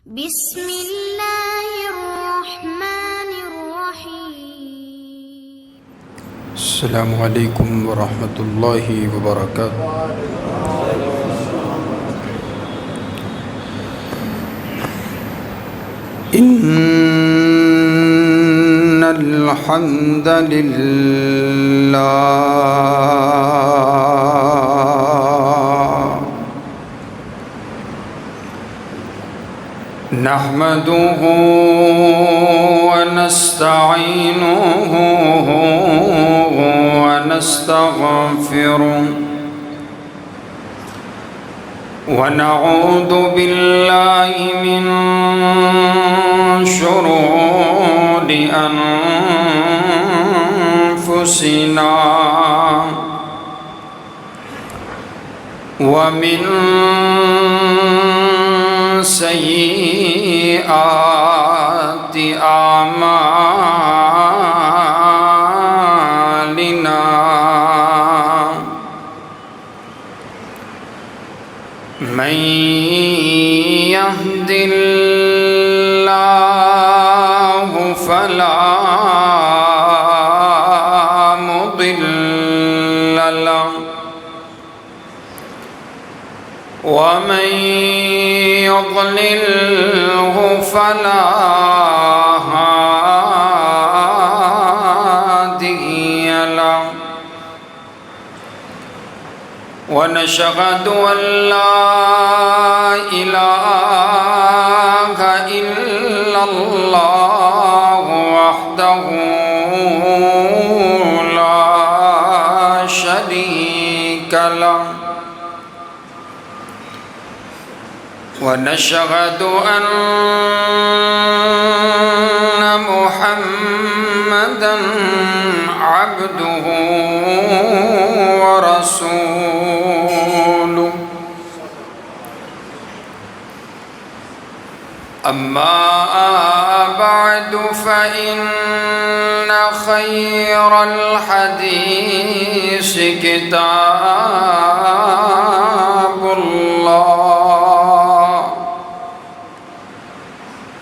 بسم الله الرحمن الرحيم. السلام علیکم ورحمۃ اللہ وبرکاتہ. ان الحمد للہ نحمده ونستعينه ونستغفره ونعوذ بالله من شرور أنفسنا ومن سيئات أعمالنا من يهد الله فلا مضل له ومن يضلله فلا هادي له ونشهد أن لا إله إلا الله وحده لا شريك له ونشهد أن محمدًا عبده ورسوله. أما بعد فإن خير الحديث كتاب الله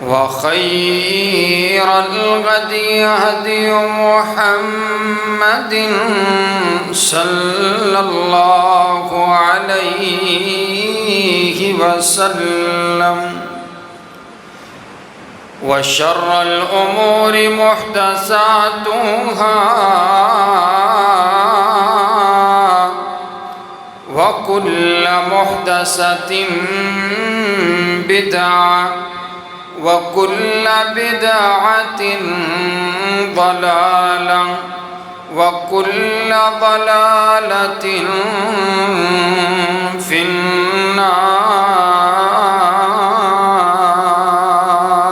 وخير الهدي هدي محمد صلى الله عليه وسلم وشر الأمور محدثاتها وكل محدثة بدعة وكل بدعة ضلالة وكل ضلالة في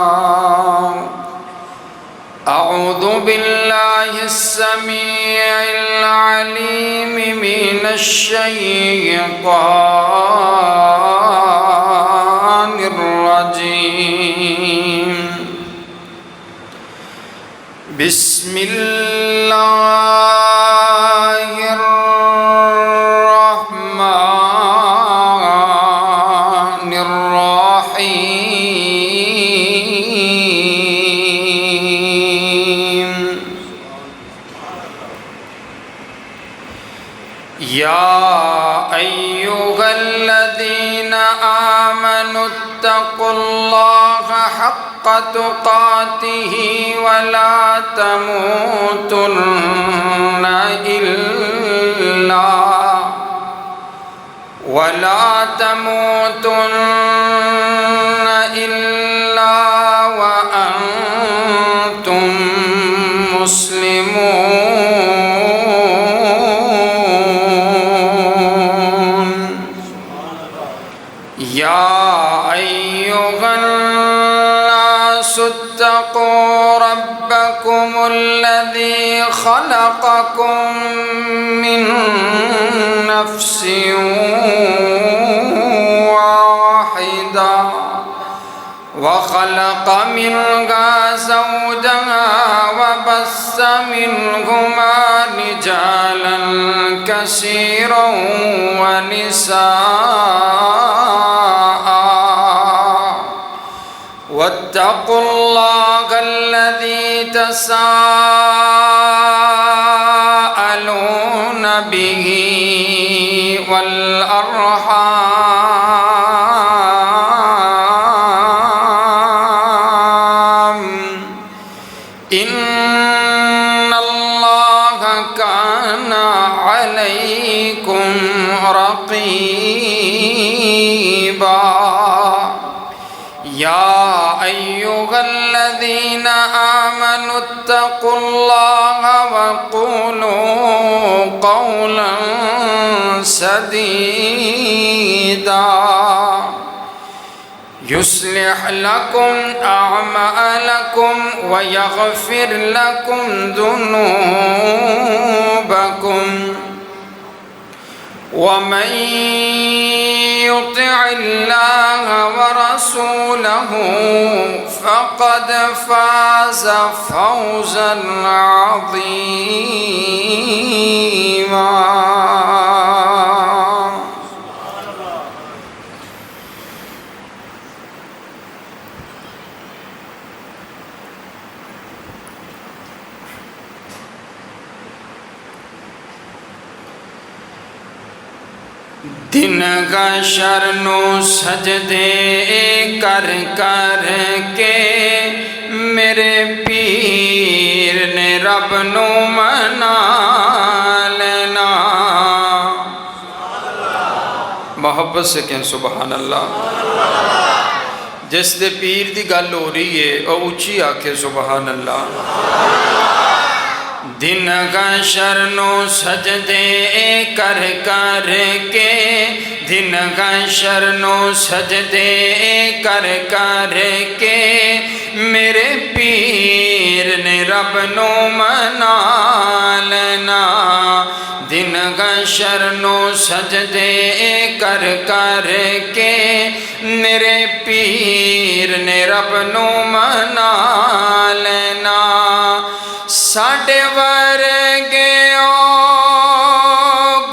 النار. أعوذ بالله السميع العليم من الشيطان الرجيم. بسم الله الرحمن الرحيم. يا أيها الذين آمنوا اتقوا الله حق تقاته ولا تموتن إلا وأنتم مسلمون. يا أيها الناس اتقوا ربكم الذي خلقكم من نفس واحدة وخلق منها زوجها وبث منهما رجالا كثيرا ونساء واتقوا الله الذي تساءلون به والأرحام إن الله كان عليكم رقيبا يا أيها الذين آمنوا اتقوا الله وقولوا قولا سديدا يصلح لكم أعمالكم ويغفر لكم ذنوبكم ومن يطع الله ورسوله فقد فاز فوزا عظيما دن کا شرنو سجدے کر کر کے میرے پیر نے رب نو منا لینا. محبت سے کہیں سبحان اللہ. جس دے پیر دی گل ہو رہی ہے او اچھی آکھے سبحان اللہ. دن کا شرنو سجدے کر کر کے دن کا شرنو سجدے کر کر کے میرے پیر نے رب نو منا لینا. دن کا شرنو سجدے کر کر کے میرے پیر نے رب نو منا لینا. ساڈے ورگے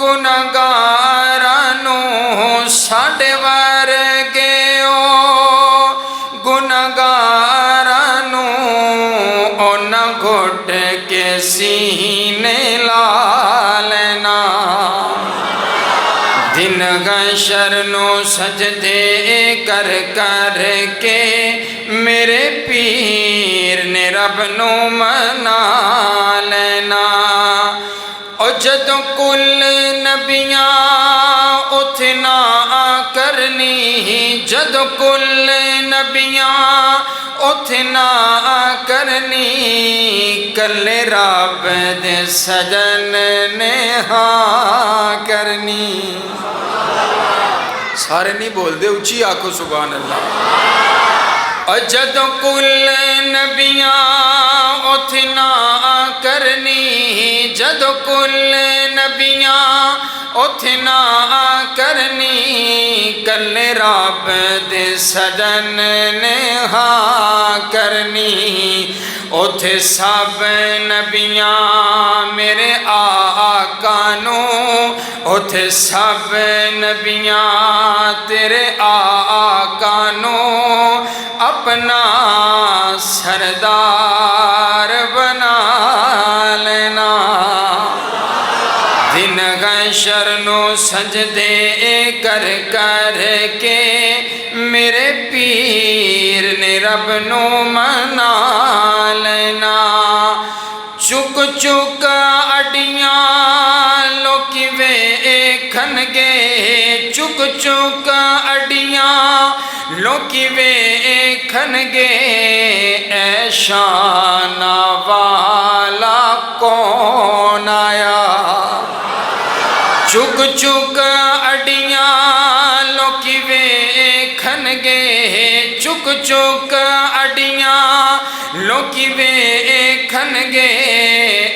گنہگاراں نوں ساڈے ورگے گنہگاراں نوں اوناں گھٹ کے سینے لا لینا. دن گشر نو سجدے کر کر کے میرے پیر نے رب نو منا لینا. او جدوں کل نبیاں اتنا کرنی جدوں کل نبیاں اتنا کرنی کلے رب دے سجن نے ہاں کرنی. سارے نہیں بول دے اچھی آکھو سبحان اللہ. اور جدوں کل نبیاں اتنا کرنی جدوں کل نبیاں اتنا کرنی کلے رب دے سجن نے ہاں کرنی. اتھے سب نبیاں میرے آقا نو اتھے سب نبیاں تیرے آقا نو اپنا سردار بنا لینا. دن گشر نو سجدے کر کر کے میرے پیر نے رب نو منا لینا. چک چک اڈیاں لوکی ویکھن گے چک چک اڈیاں لوکی ویکھن گے اے شان والا کون آیا. چک چک اڈیاں لوکی ویکھن گے چک چک اڈیاں لوکی ویکھن گے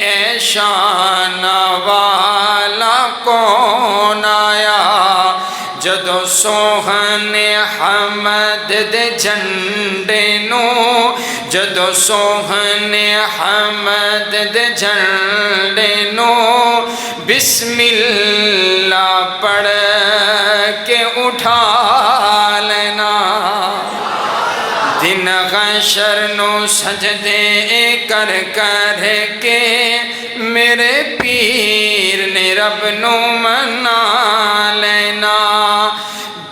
اے شان والا کون آیا. جدوں سوہن حمد دے جھنڈے نو جدوں سوہن حمد دے جھنڈے نو بسم اللہ پڑھ کے اٹھا لینا. دن حشر نو سجدے کر کر کے میرے پیر نے رب نو منا لینا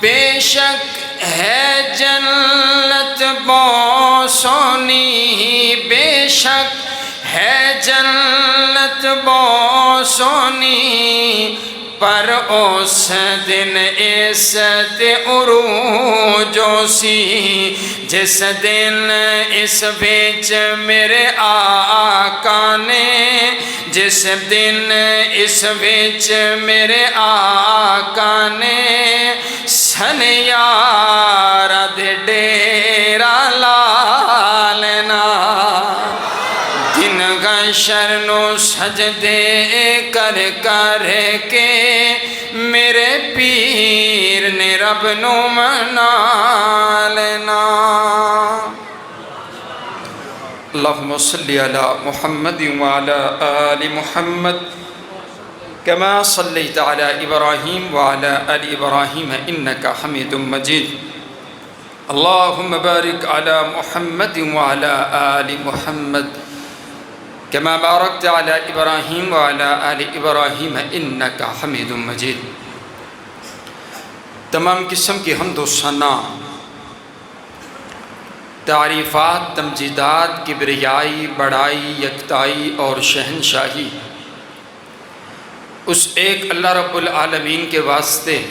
بے شک ہے جنت بہت سونی بے شک ہے جنت بہت سونی پر اس دن اس تے عروج سی جس دن اس وچ میرے آقا نے جس دن اس وچ میرے آقا نے سنیارا دے ڈیرا لا لینا دن حشر نو سجدے کر کر کے میرے پیر نے رب نو منا لینا اللہم صلی علی محمد وعلی آل محمد كما صليت على إبراهيم وعلى آل إبراهيم إنك حميد مجيد اللهم بارك على محمد وعلى آل محمد كما باركت على إبراهيم وعلى آل إبراهيم إنك حميد مجيد تمام قسم کی حمد و ثنا تعریفات تمجیدات کبریائی بڑائی یکتائی اور شہنشاہی اس ایک اللہ رب العالمین کے واسطے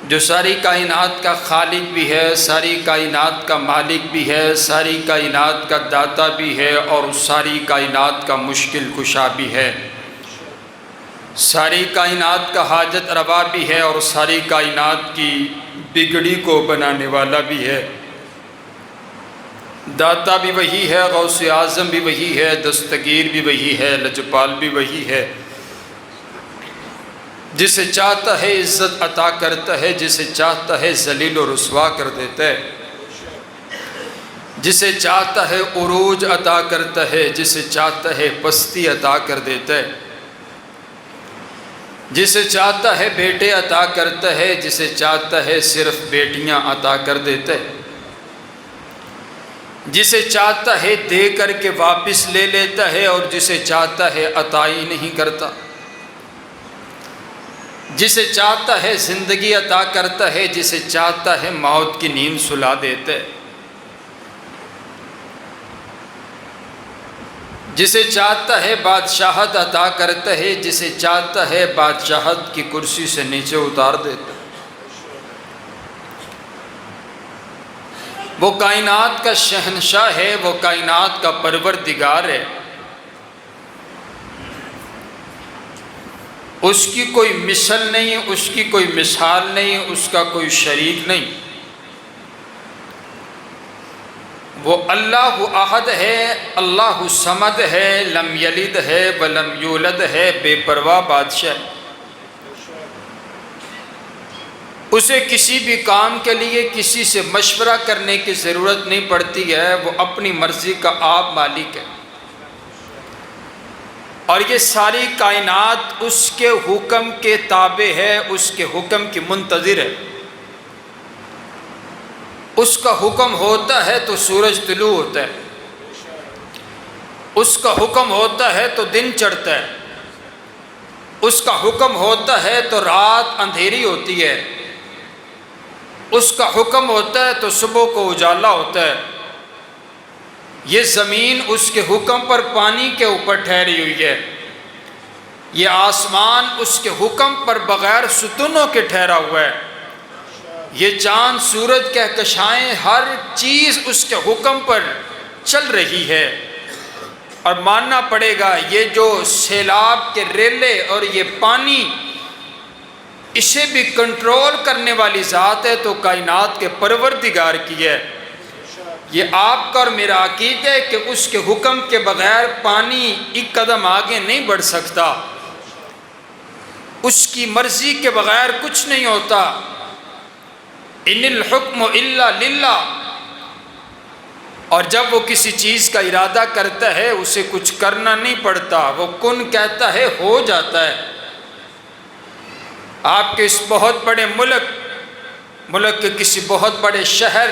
جو ساری کائنات کا خالق بھی ہے ساری کائنات کا مالک بھی ہے ساری کائنات کا داتا بھی ہے اور ساری کائنات کا مشکل کشا بھی ہے ساری کائنات کا حاجت روا بھی ہے اور ساری کائنات کی بگڑی کو بنانے والا بھی ہے داتا بھی وہی ہے غوث اعظم بھی وہی ہے دستگیر بھی وہی ہے لجپال بھی وہی ہے جسے چاہتا ہے عزت عطا کرتا ہے جسے چاہتا ہے ذلیل و رسوا کر دیتا ہے جسے چاہتا ہے عروج عطا کرتا ہے جسے چاہتا ہے پستی عطا کر دیتا ہے جسے چاہتا ہے بیٹے عطا کرتا ہے جسے چاہتا ہے صرف بیٹیاں عطا کر دیتا ہے جسے چاہتا ہے دے کر کے واپس لے لیتا ہے اور جسے چاہتا ہے عطا ہی نہیں کرتا جسے چاہتا ہے زندگی عطا کرتا ہے جسے چاہتا ہے موت کی نیند سلا دیتا ہے جسے چاہتا ہے بادشاہت عطا کرتا ہے جسے چاہتا ہے بادشاہت کی کرسی سے نیچے اتار دیتا ہے وہ کائنات کا شہنشاہ ہے وہ کائنات کا پروردگار ہے اس کی کوئی مثل نہیں اس کی کوئی مثال نہیں اس کا کوئی شریک نہیں وہ اللہ احد ہے اللہ صمد ہے لم یلد ہے ولم یولد ہے بے پرواہ بادشاہ اسے کسی بھی کام کے لیے کسی سے مشورہ کرنے کی ضرورت نہیں پڑتی ہے وہ اپنی مرضی کا آپ مالک ہے اور یہ ساری کائنات اس کے حکم کے تابع ہے اس کے حکم کی منتظر ہے اس کا حکم ہوتا ہے تو سورج طلوع ہوتا ہے اس کا حکم ہوتا ہے تو دن چڑھتا ہے اس کا حکم ہوتا ہے تو رات اندھیری ہوتی ہے اس کا حکم ہوتا ہے تو صبح کو اجالا ہوتا ہے یہ زمین اس کے حکم پر پانی کے اوپر ٹھہری ہوئی ہے یہ آسمان اس کے حکم پر بغیر ستونوں کے ٹھہرا ہوا ہے یہ چاند سورج کہکشائیں ہر چیز اس کے حکم پر چل رہی ہے اور ماننا پڑے گا یہ جو سیلاب کے ریلے اور یہ پانی اسے بھی کنٹرول کرنے والی ذات ہے تو کائنات کے پروردگار کی ہے یہ آپ کا اور میرا عقیدہ ہے کہ اس کے حکم کے بغیر پانی ایک قدم آگے نہیں بڑھ سکتا اس کی مرضی کے بغیر کچھ نہیں ہوتا ان الحکم الا للہ اور جب وہ کسی چیز کا ارادہ کرتا ہے اسے کچھ کرنا نہیں پڑتا وہ کن کہتا ہے ہو جاتا ہے آپ کے اس بہت بڑے ملک کے کسی بہت بڑے شہر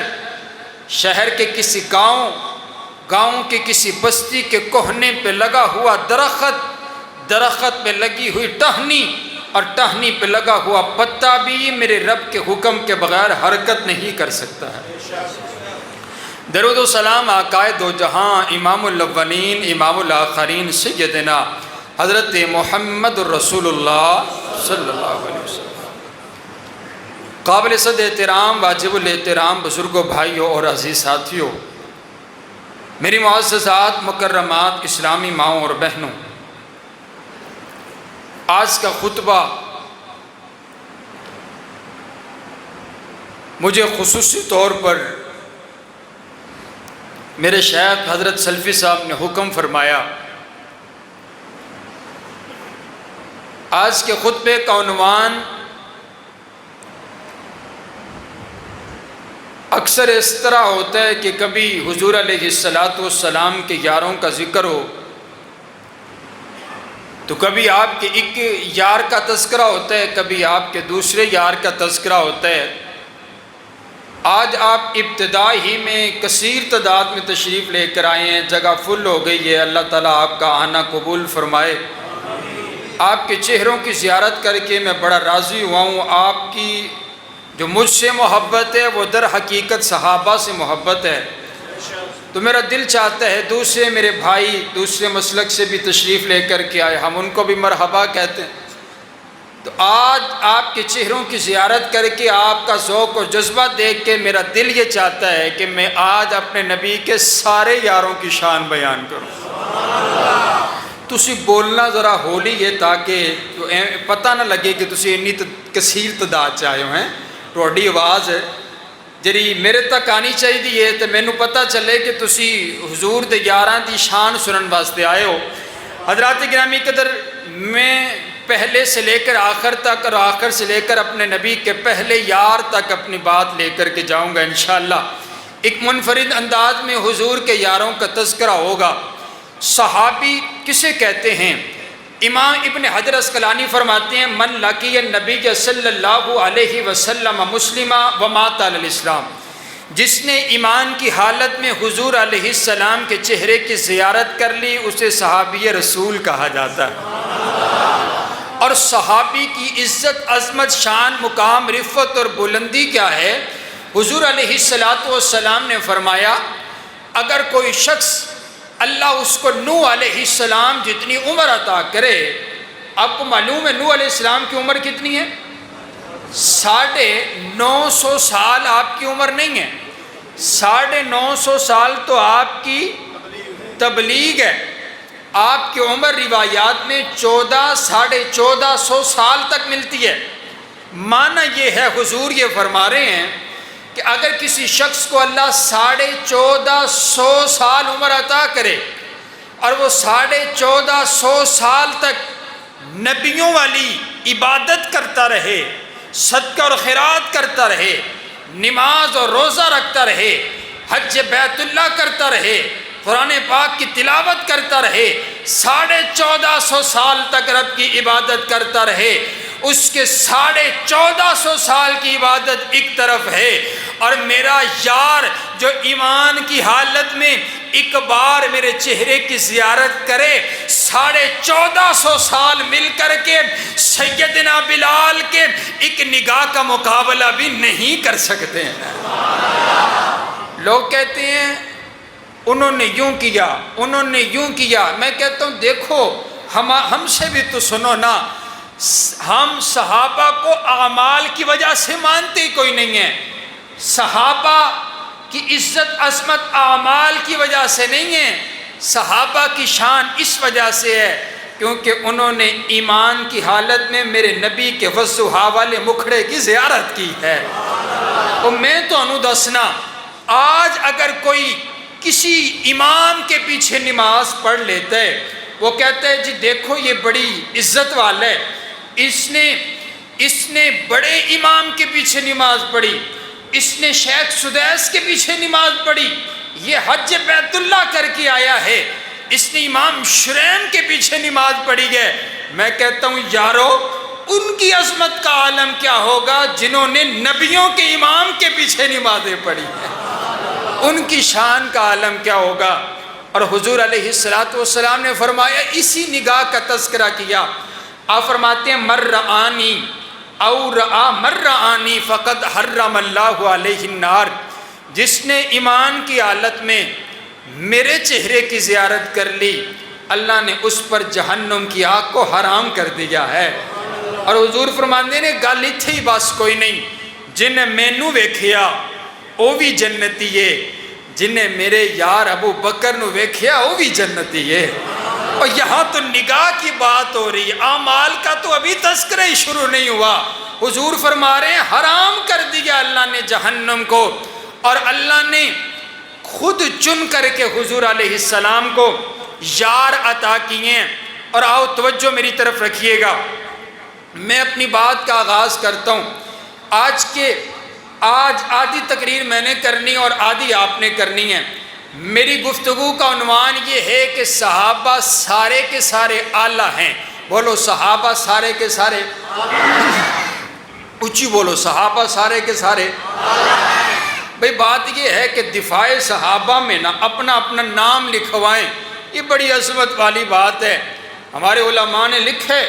شہر کے کسی گاؤں کے کسی بستی کے کوہنے پہ لگا ہوا درخت پہ لگی ہوئی ٹہنی اور ٹہنی پہ لگا ہوا پتا بھی میرے رب کے حکم کے بغیر حرکت نہیں کر سکتا ہے۔ درود و سلام آقائے دو جہاں امام الاولین امام الآخرین سیدنا حضرت محمد الرسول اللہ صلی اللہ علیہ وسلم۔ قابل صد احترام واجب الاحترام بزرگوں، بھائیوں اور عزیز ساتھیوں، میری معززات مکرمات اسلامی ماؤں اور بہنوں، آج کا خطبہ مجھے خصوصی طور پر میرے شیخ حضرت سلفی صاحب نے حکم فرمایا۔ آج کے خطبے کا عنوان اکثر اس طرح ہوتا ہے کہ کبھی حضور علیہ السلام کے یاروں کا ذکر ہو تو کبھی آپ کے ایک یار کا تذکرہ ہوتا ہے، کبھی آپ کے دوسرے یار کا تذکرہ ہوتا ہے۔ آج آپ ابتدا ہی میں کثیر تعداد میں تشریف لے کر آئے ہیں، جگہ فل ہو گئی ہے۔ اللہ تعالیٰ آپ کا آنا قبول فرمائے۔ آپ کے چہروں کی زیارت کر کے میں بڑا راضی ہوا ہوں۔ آپ کی جو مجھ سے محبت ہے وہ در حقیقت صحابہ سے محبت ہے، تو میرا دل چاہتا ہے دوسرے میرے بھائی دوسرے مسلک سے بھی تشریف لے کر کے آئے، ہم ان کو بھی مرحبا کہتے ہیں۔ تو آج آپ کے چہروں کی زیارت کر کے آپ کا ذوق و جذبہ دیکھ کے میرا دل یہ چاہتا ہے کہ میں آج اپنے نبی کے سارے یاروں کی شان بیان کروں۔ تسی بولنا ذرا ہولی ہے تاکہ پتہ نہ لگے کہ تسی انی کثیر تعداد چ آئے ہیں۔ تہاڈی آواز جڑی میرے تک آنی چاہیے تو مینوں پتہ چلے کہ تسی حضور دے یاراں دی شان سنن واسطے آئے ہو۔ حضرات گرامی قدر، میں پہلے سے لے کر آخر تک اور آخر سے لے کر اپنے نبی کے پہلے یار تک اپنی بات لے کر کے جاؤں گا انشاءاللہ۔ ایک منفرد انداز میں حضور کے یاروں کا تذکرہ ہوگا۔ صحابی کسے کہتے ہیں؟ امام ابن حجر اسقلانی فرماتے ہیں من لقی النبی صلی اللہ علیہ وسلم مسلمہ ومات علی الاسلام، جس نے ایمان کی حالت میں حضور علیہ السلام کے چہرے کی زیارت کر لی اسے صحابی رسول کہا جاتا ہے۔ اور صحابی کی عزت، عظمت، شان، مقام، رفعت اور بلندی کیا ہے؟ حضور علیہ السلام نے فرمایا اگر کوئی شخص اللہ اس کو نوح علیہ السلام جتنی عمر عطا کرے، آپ کو معلوم ہے نوح علیہ السلام کی عمر کتنی ہے؟ 950 سال آپ کی عمر نہیں ہے، 950 سال تو آپ کی تبلیغ ہے۔ آپ کی عمر روایات میں 1400 سال تک ملتی ہے۔ معنی یہ ہے حضور یہ فرما رہے ہیں کہ اگر کسی شخص کو اللہ 1450 سال عمر عطا کرے اور وہ 1450 سال تک نبیوں والی عبادت کرتا رہے، صدقہ اور خیرات کرتا رہے، نماز اور روزہ رکھتا رہے، حج بیت اللہ کرتا رہے، قرآن پاک کی تلاوت کرتا رہے، 1450 سال تک رب کی عبادت کرتا رہے، اس کے 1450 سال کی عبادت ایک طرف ہے، اور میرا یار جو ایمان کی حالت میں ایک بار میرے چہرے کی زیارت کرے، 1450 سال مل کر کے سیدنا بلال کے ایک نگاہ کا مقابلہ بھی نہیں کر سکتے ہیں۔ لوگ کہتے ہیں انہوں نے یوں کیا، انہوں نے یوں کیا۔ میں کہتا ہوں دیکھو ہم سے بھی تو سنو نا، ہم صحابہ کو اعمال کی وجہ سے مانتے ہی کوئی نہیں ہے۔ صحابہ کی عزت عظمت اعمال کی وجہ سے نہیں ہے، صحابہ کی شان اس وجہ سے ہے کیونکہ انہوں نے ایمان کی حالت میں میرے نبی کے وضحا والے مکھڑے کی زیارت کی ہے۔ اور میں تو انہوں دسنا، آج اگر کوئی کسی امام کے پیچھے نماز پڑھ لیتا ہے، وہ کہتا ہے جی دیکھو یہ بڑی عزت والا ہے، اس نے بڑے امام کے پیچھے نماز پڑھی، اس نے شیخ سدیس کے پیچھے نماز پڑھی، یہ حج بیت اللہ کر کے آیا ہے، اس نے امام شریم کے پیچھے نماز پڑھی ہے۔ میں کہتا ہوں یارو ان کی عظمت کا عالم کیا ہوگا جنہوں نے نبیوں کے امام کے پیچھے نمازیں پڑھی ہیں۔ ان کی شان کا عالم کیا ہوگا۔ اور حضور علیہ السلام نے فرمایا، اسی نگاہ کا تذکرہ کیا۔ آپ فرماتے ہیں مر رآنی او رآ مر رآنی فقد حرم اللہ علیہ النار، جس نے ایمان کی حالت میں میرے چہرے کی زیارت کر لی، اللہ نے اس پر جہنم کی آگ کو حرام کر دیا ہے۔ اور حضور فرماندے نے گل اتھے ہی بس کوئی نہیں، جنہیں مینوں ویکھیا وہ بھی جنتی ہے، جنہیں میرے یار ابو بکر نو ویکھیا وہ بھی جنتی ہے۔ اور یہاں تو نگاہ کی بات ہو رہی ہے، اعمال کا تو ابھی تذکرہ ہی شروع نہیں ہوا۔ حضور فرما رہے ہیں حرام کر دیا اللہ نے جہنم کو، اور اللہ نے خود چن کر کے حضور علیہ السلام کو یار عطا کیے۔ اور آؤ توجہ میری طرف رکھیے گا، میں اپنی بات کا آغاز کرتا ہوں۔ آج آدھی تقریر میں نے کرنی اور آدھی آپ نے کرنی ہے۔ میری گفتگو کا عنوان یہ ہے کہ صحابہ سارے کے سارے اعلیٰ ہیں۔ بولو صحابہ سارے کے سارے، اونچی بولو، صحابہ سارے کے سارے۔ بھئی بات یہ ہے کہ دفاع صحابہ میں نا اپنا اپنا نام لکھوائیں، یہ بڑی عظمت والی بات ہے۔ ہمارے علماء نے لکھے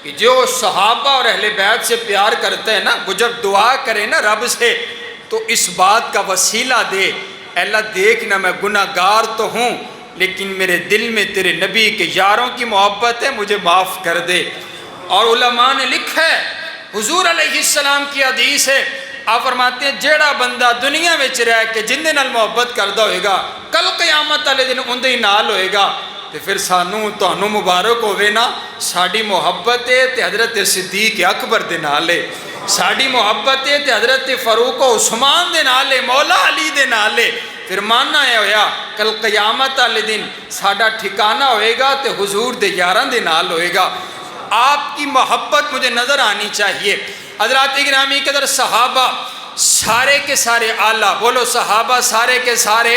کہ جو صحابہ اور اہل بیت سے پیار کرتے ہیں نا، وہ جب دعا کرے نا رب سے تو اس بات کا وسیلہ دے، اے اللہ دیکھنا میں گناہ گار تو ہوں لیکن میرے دل میں تیرے نبی کے یاروں کی محبت ہے، مجھے معاف کر دے۔ اور علماء نے لکھا ہے، حضور علیہ السلام کی حدیث ہے، آپ فرماتے ہیں جیڑا بندہ دنیا میں رہ کے جن دے نال محبت کردہ ہوئے گا، کل قیامت والے دن اندے ہی نال ہوئے گا، تو پھر سانوں تانوں مبارک ہوئے نا، ساڑی محبت ہے تے حضرت صدیق اکبر دے نالے، ساڑی محبت ہے تے حضرت فاروق و عثمان دے نالے، مولا علی دے نالے۔ پھر ماننا ہے ہویا کل قیامت والے دن ساڑا ٹھکانہ ہوئے گا تے حضور دے یاران دے نال ہوئے گا۔ آپ کی محبت مجھے نظر آنی چاہیے۔ حضرات گرامی قدر، صحابہ سارے کے سارے اعلیٰ، بولو صحابہ سارے کے سارے۔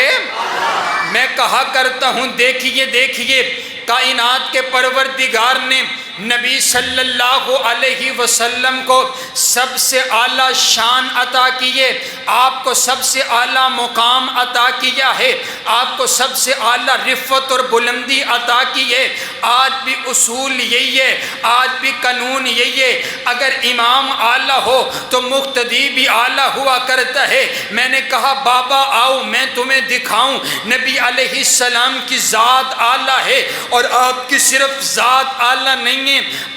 میں کہا کرتا ہوں دیکھیے دیکھیے، کائنات کے پروردگار نے نبی صلی اللہ علیہ وسلم کو سب سے اعلیٰ شان عطا کیے، آپ کو سب سے اعلیٰ مقام عطا کیا ہے، آپ کو سب سے اعلیٰ رفعت اور بلندی عطا کی ہے۔ آج بھی اصول یہی ہے، آج بھی قانون یہی ہے، اگر امام اعلیٰ ہو تو مقتدی بھی اعلیٰ ہوا کرتا ہے۔ میں نے کہا بابا آؤ میں تمہیں دکھاؤں، نبی علیہ السلام کی ذات اعلیٰ ہے، اور آپ کی صرف ذات اعلیٰ نہیں ہے،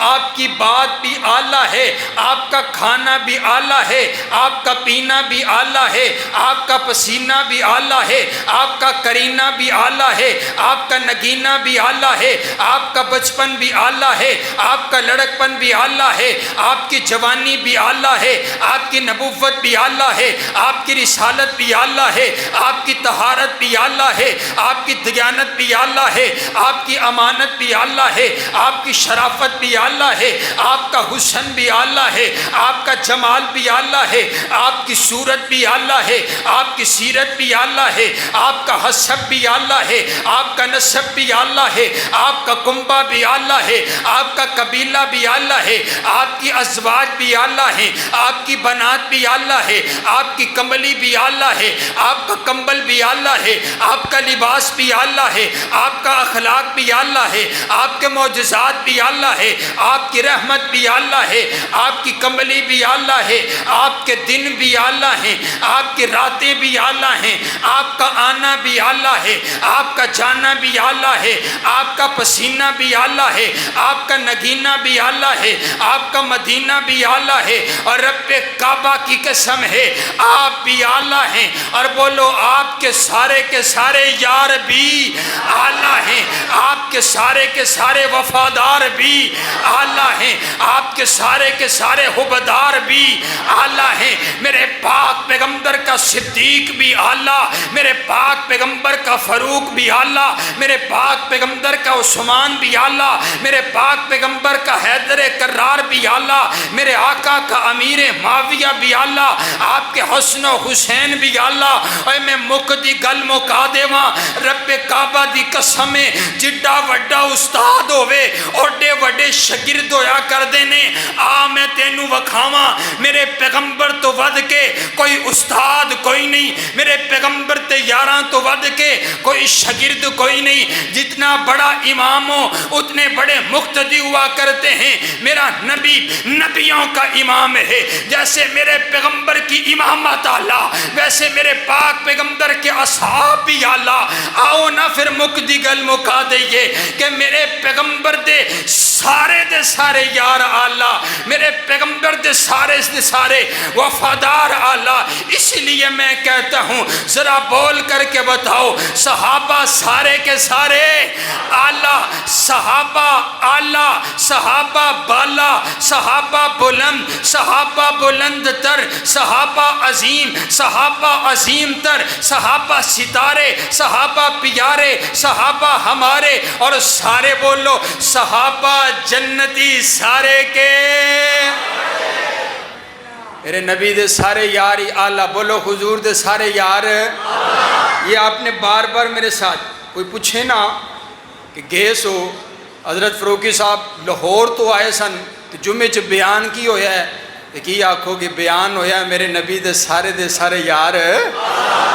آپ کی بات بھی اعلیٰ ہے، آپ کا کھانا بھی اعلیٰ ہے، آپ کا پینا بھی اعلیٰ ہے، آپ کا پسینہ بھی اعلیٰ ہے، آپ کا کرینہ بھی اعلیٰ ہے، آپ کا نگینہ بھی اعلیٰ ہے، آپ کا بچپن بھی اعلیٰ ہے، آپ کا لڑکپن بھی اعلیٰ ہے، آپ کی جوانی بھی اعلیٰ ہے، آپ کی نبوت بھی اعلیٰ ہے، آپ کی رسالت بھی اعلیٰ ہے، آپ کی طہارت بھی اعلیٰ ہے، آپ کی دیانت بھی اعلیٰ ہے، آپ کی امانت بھی اعلیٰ ہے، آپ کی شرافت بھی اعلیٰ ہے، آپ کا حسن بھی اعلیٰ ہے، آپ کا جمال بھی اعلیٰ ہے، آپ کی صورت بھی اعلیٰ ہے، آپ کی سیرت بھی اعلیٰ ہے، آپ کا حسب بھی اعلیٰ ہے، آپ کا نسب بھی اعلیٰ ہے، آپ کا کنبہ بھی اعلیٰ ہے، آپ کا قبیلہ بھی اعلیٰ ہے، آپ کی ازواج بھی اعلیٰ ہیں، آپ کی بنات بھی اعلیٰ ہے، آپ کی کمبلی بھی اعلیٰ ہے، آپ کا کمبل بھی اعلیٰ ہے، آپ کا لباس بھی اعلیٰ ہے، آپ کا اخلاق بھی اعلیٰ ہے، آپ کے معجزات بھی اعلیٰ ہے، آپ کی رحمت بھی اعلیٰ ہے، آپ کی کمبلی بھی اعلیٰ ہے، آپ کے دن بھی اعلیٰ ہیں، آپ کی راتیں بھی اعلیٰ ہیں، آپ کا آنا بھی اعلیٰ ہے، آپ کا جانا بھی اعلیٰ ہے، آپ کا پسینہ بھی اعلیٰ ہے، آپ کا نگینہ بھی اعلیٰ ہے، آپ کا مدینہ بھی اعلیٰ ہے، اور رب کعبہ کی قسم ہے آپ بھی اعلیٰ ہیں، اور بولو آپ کے سارے یار بھی اعلیٰ ہیں، آپ کے سارے وفادار بھی اعلیٰ ہیں، آپ کے سارے حبدار بھی اعلیٰ ہیں۔ میرے پاک پیغمبر کا صدیق بھی اعلیٰ، میرے پاک پیغمبر کا فاروق بھی اعلیٰ، میرے پاک پیغمبر کا عثمان بھی اعلیٰ، میرے پاک پیغمبر کا حیدر کرار بھی اعلیٰ، میرے آقا کا امیر معاویہ بھی اعلیٰ، آپ کے حسن و حسین بھی اعلیٰ۔ اور میں مقدی گل مکا دیواں، رب کعبہ دی قسم جڈا وڈا استاد ہوئے اوڈے وڈے شاگرد ہویا کر دینے، میں تینوں وکھاواں میرے پیغمبر تو ود کے کوئی استاد کوئی نہیں، میرے پیغمبر تے یاراں تو ود کے کوئی شاگرد کوئی نہیں، جتنا بڑا امام ہو اتنے بڑے مقتدی ہوا کرتے ہیں۔ میرا نبی نبیوں کا امام ہے، جیسے میرے پیغمبر کی امامت اعلیٰ ویسے میرے پاک پیغمبر کے اصحاب بھی اعلیٰ۔ آؤ نہ پھر مکدی گل مکا دئیے کہ میرے پیغمبر دے سارے یار اعلیٰ، میرے پیغمبر دے سارے وفادار اعلیٰ۔ اس لیے میں کہتا ہوں ذرا بول کر کے بتاؤ، صحابہ سارے کے سارے اعلیٰ، صحابہ اعلیٰ، صحابہ بالا، صحابہ بلند، صحابہ بلند تر، صحابہ عظیم، صحابہ عظیم تر، صحابہ ستارے، صحابہ پیارے، صحابہ ہمارے، اور سارے بولو صحابہ جنتی سارے کے۔ میرے نبی دے سارے یار ہی اعلیٰ، بولو حضور دے سارے یار۔ یہ آپ نے بار بار میرے ساتھ کوئی پوچھے نا کہ گیس ہو حضرت فروکی صاحب لاہور تو آئے سن تو جمعے چ بیان کی ہویا ہے، کی آنکھوں کی بیان ہویا ہے میرے نبی دے سارے یار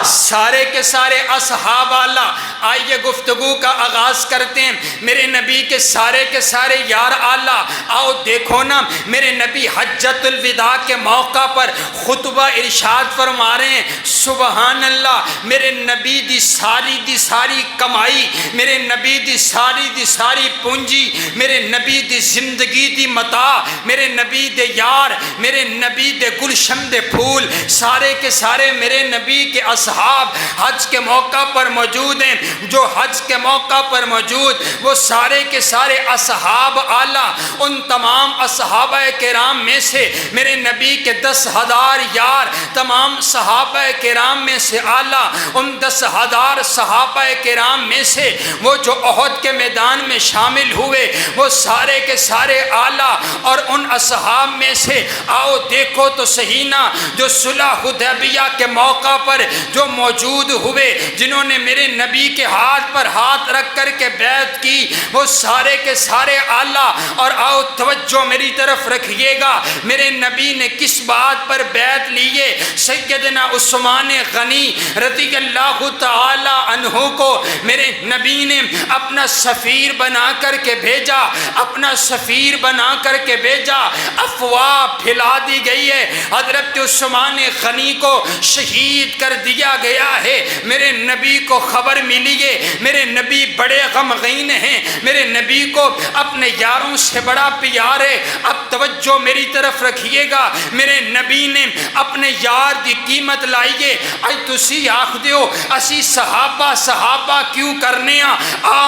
سارے کے سارے اصحاب اعلیٰ۔ آئیے گفتگو کا آغاز کرتے ہیں۔ میرے نبی کے سارے یار اعلیٰ۔ آؤ دیکھو نا، میرے نبی حجت الوداع کے موقع پر خطبہ ارشاد فرما رہے ہیں، سبحان اللہ، میرے نبی دی ساری کمائی، میرے نبی دی ساری پونجی، میرے نبی دی زندگی دی متاع، میرے نبی دے یار، میرے نبی دے گلشن دے پھول، سارے کے سارے میرے نبی کے اصحاب حج کے موقع پر موجود ہیں۔ جو حج کے موقع پر موجود وہ سارے کے سارے اصحاب اعلیٰ، ان تمام اصحابہ کرام میں سے میرے نبی کے 10,000 یار تمام صحابہ کرام میں سے اعلیٰ۔ ان 10,000 صحابہ کرام میں سے وہ جو احد کے میدان میں شامل ہوئے وہ سارے کے سارے اعلیٰ، اور ان اصحاب میں سے آؤ دیکھو تو صحیح نا، جو صلح حدیبیہ کے موقع پر جو موجود ہوئے، جنہوں نے میرے نبی کے ہاتھ پر ہاتھ رکھ کر کے بیعت کی، وہ سارے کے سارے اعلیٰ۔ اور آؤ توجہ میری طرف رکھیے گا، میرے نبی نے کس بات پر بیعت لیے؟ سیدنا عثمان غنی رضی اللہ تعالی عنہ کو میرے نبی نے اپنا سفیر بنا کر کے بھیجا، اپنا سفیر بنا کر کے بھیجا۔ افواہ پھیلا دی گئی ہے، حضرت عثمان غنی کو شہید کر دیا گیا ہے۔ میرے نبی کو خبر ملی ہے، میرے نبی بڑے غمگین ہیں، میرے نبی کو اپنے یاروں سے بڑا پیار ہے۔ اب توجہ میری طرف رکھیے گا، میرے نبی نے اپنے یار دی قیمت لائیے۔ اج تسی آکھ دیو اسی صحابہ کیوں کرنے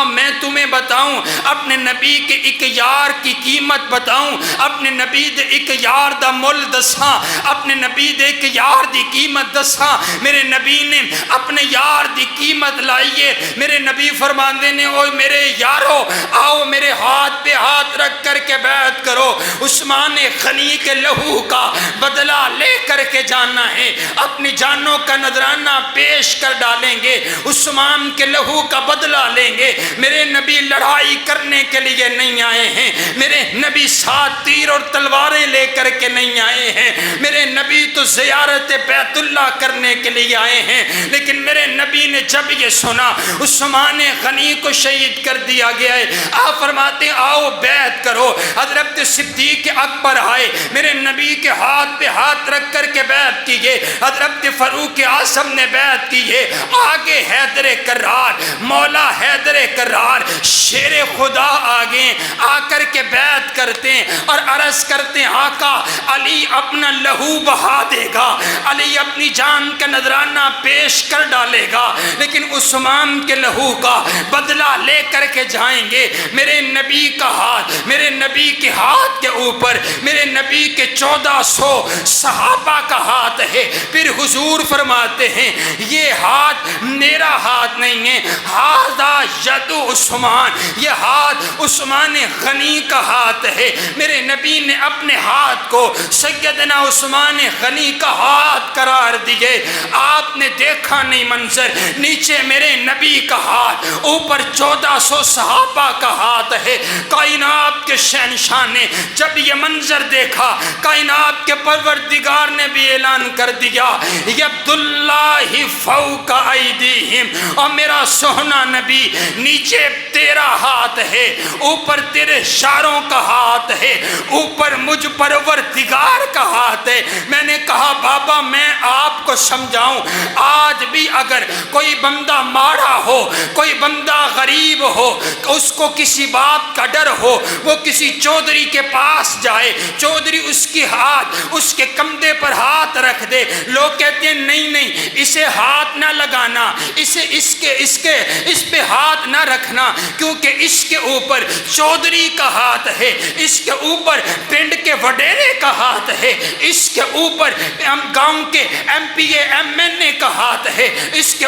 میں تمہیں بتاؤں، اپنے نبی کے ایک یار کی قیمت بتاؤں، اپنے نبی دے ایک یار دا مول دساں، اپنے نبی دے ایک یار دی قیمت دساں۔ میرے نبی نے اپنے یار دی قیمت لائیے۔ میرے نبی فرماندے نے، اوہ میرے یارو آؤ میرے ہاتھ پہ ہاتھ رکھ کر کے بیعت کرو، عثمان غنی کے لہو کا بدلہ لے کر کے جانا ہے، اپنی جانوں کا نذرانہ پیش کر ڈالیں گے، عثمان کے لہو کا بدلہ لیں گے۔ میرے نبی لڑائی کرنے کے لیے نہیں آئے ہیں، میرے نبی ساتھ تیر اور تلواریں لے کر کے نہیں آئے ہیں، میرے نبی تو زیارت بیت اللہ کرنے کے لیے آئے ہیں۔ لیکن میرے نبی نے جب یہ سنا عثمان غنی کو شہید کر دیا گیا ہے، آپ فرماتے ہیں آؤ بیعت کرو۔ حضرت صدیق اکبر آئے، میرے نبی کے ہاتھ پہ ہاتھ رکھ کر کے بیعت کیے، حضرت فاروق اعظم نے بیعت کی ہے۔ آگے حیدر کرار، مولا حیدر کرار شیر خدا آگے آ کر کے بیعت کرتے ہیں اور عرض کرتے ہیں آقا علی اپنا لہو بہا دے گا، علی اپنی جان کا نذرانہ پیش کر ڈالے گا، لیکن عثمان کے لہو کا بدلہ لے کر کے جائیں گے۔ میرے نبی کا ہاتھ، میرے نبی کے ہاتھ کے اوپر میرے نبی کے 1400 صحابہ کا ہاتھ ہے۔ پھر حضور فرماتے ہیں یہ ہاتھ میرا ہاتھ نہیں ہے، ھذا ید عثمان، یہ ہاتھ عثمان غنی کا ہاتھ ہے۔ میرے نبی نے اپنے ہاتھ کو سیدنا عثمان غنی کا ہاتھ قرار دیے۔ آپ نے دیکھا نہیں منظر، نیچے میرے نبی کا ہاتھ، اوپر 1400 صحابہ کا ہاتھ ہے۔ کائنات کے شہنشاہ نے جب یہ منظر دیکھا، کائنات کے پروردگار نے بھی اعلان کر دیا ید اللہ فوق ایدیہم، اور میرا سونا نبی نیچے تیرا ہاتھ ہے، اوپر تیرے اشاروں کا ہاتھ ہے، اوپر مجھ پروردگار کا ہاتھ ہے۔ میں نے کہا بابا میں آپ کو سمجھاؤں، آج بھی اگر کوئی بندہ مارا ہو، کوئی بندہ غریب ہو، اس کو کسی بات کا ڈر ہو، وہ کسی چودھری کے پاس جائے، چودھری اس کی ہاتھ اس کے کندھے پر ہاتھ رکھ دے، لوگ کہتے ہیں نہیں نہیں اسے ہاتھ نہ لگانا، اس پہ ہاتھ نہ رکھنا، کیونکہ اس کے اوپر چودھری کا ہاتھ ہے، اس کے اوپر پنڈ کے وڈیرے کا ہاتھ ہے، اس کے اوپر گاؤں کے M P A M N A کا ہاتھ ہے، اس کے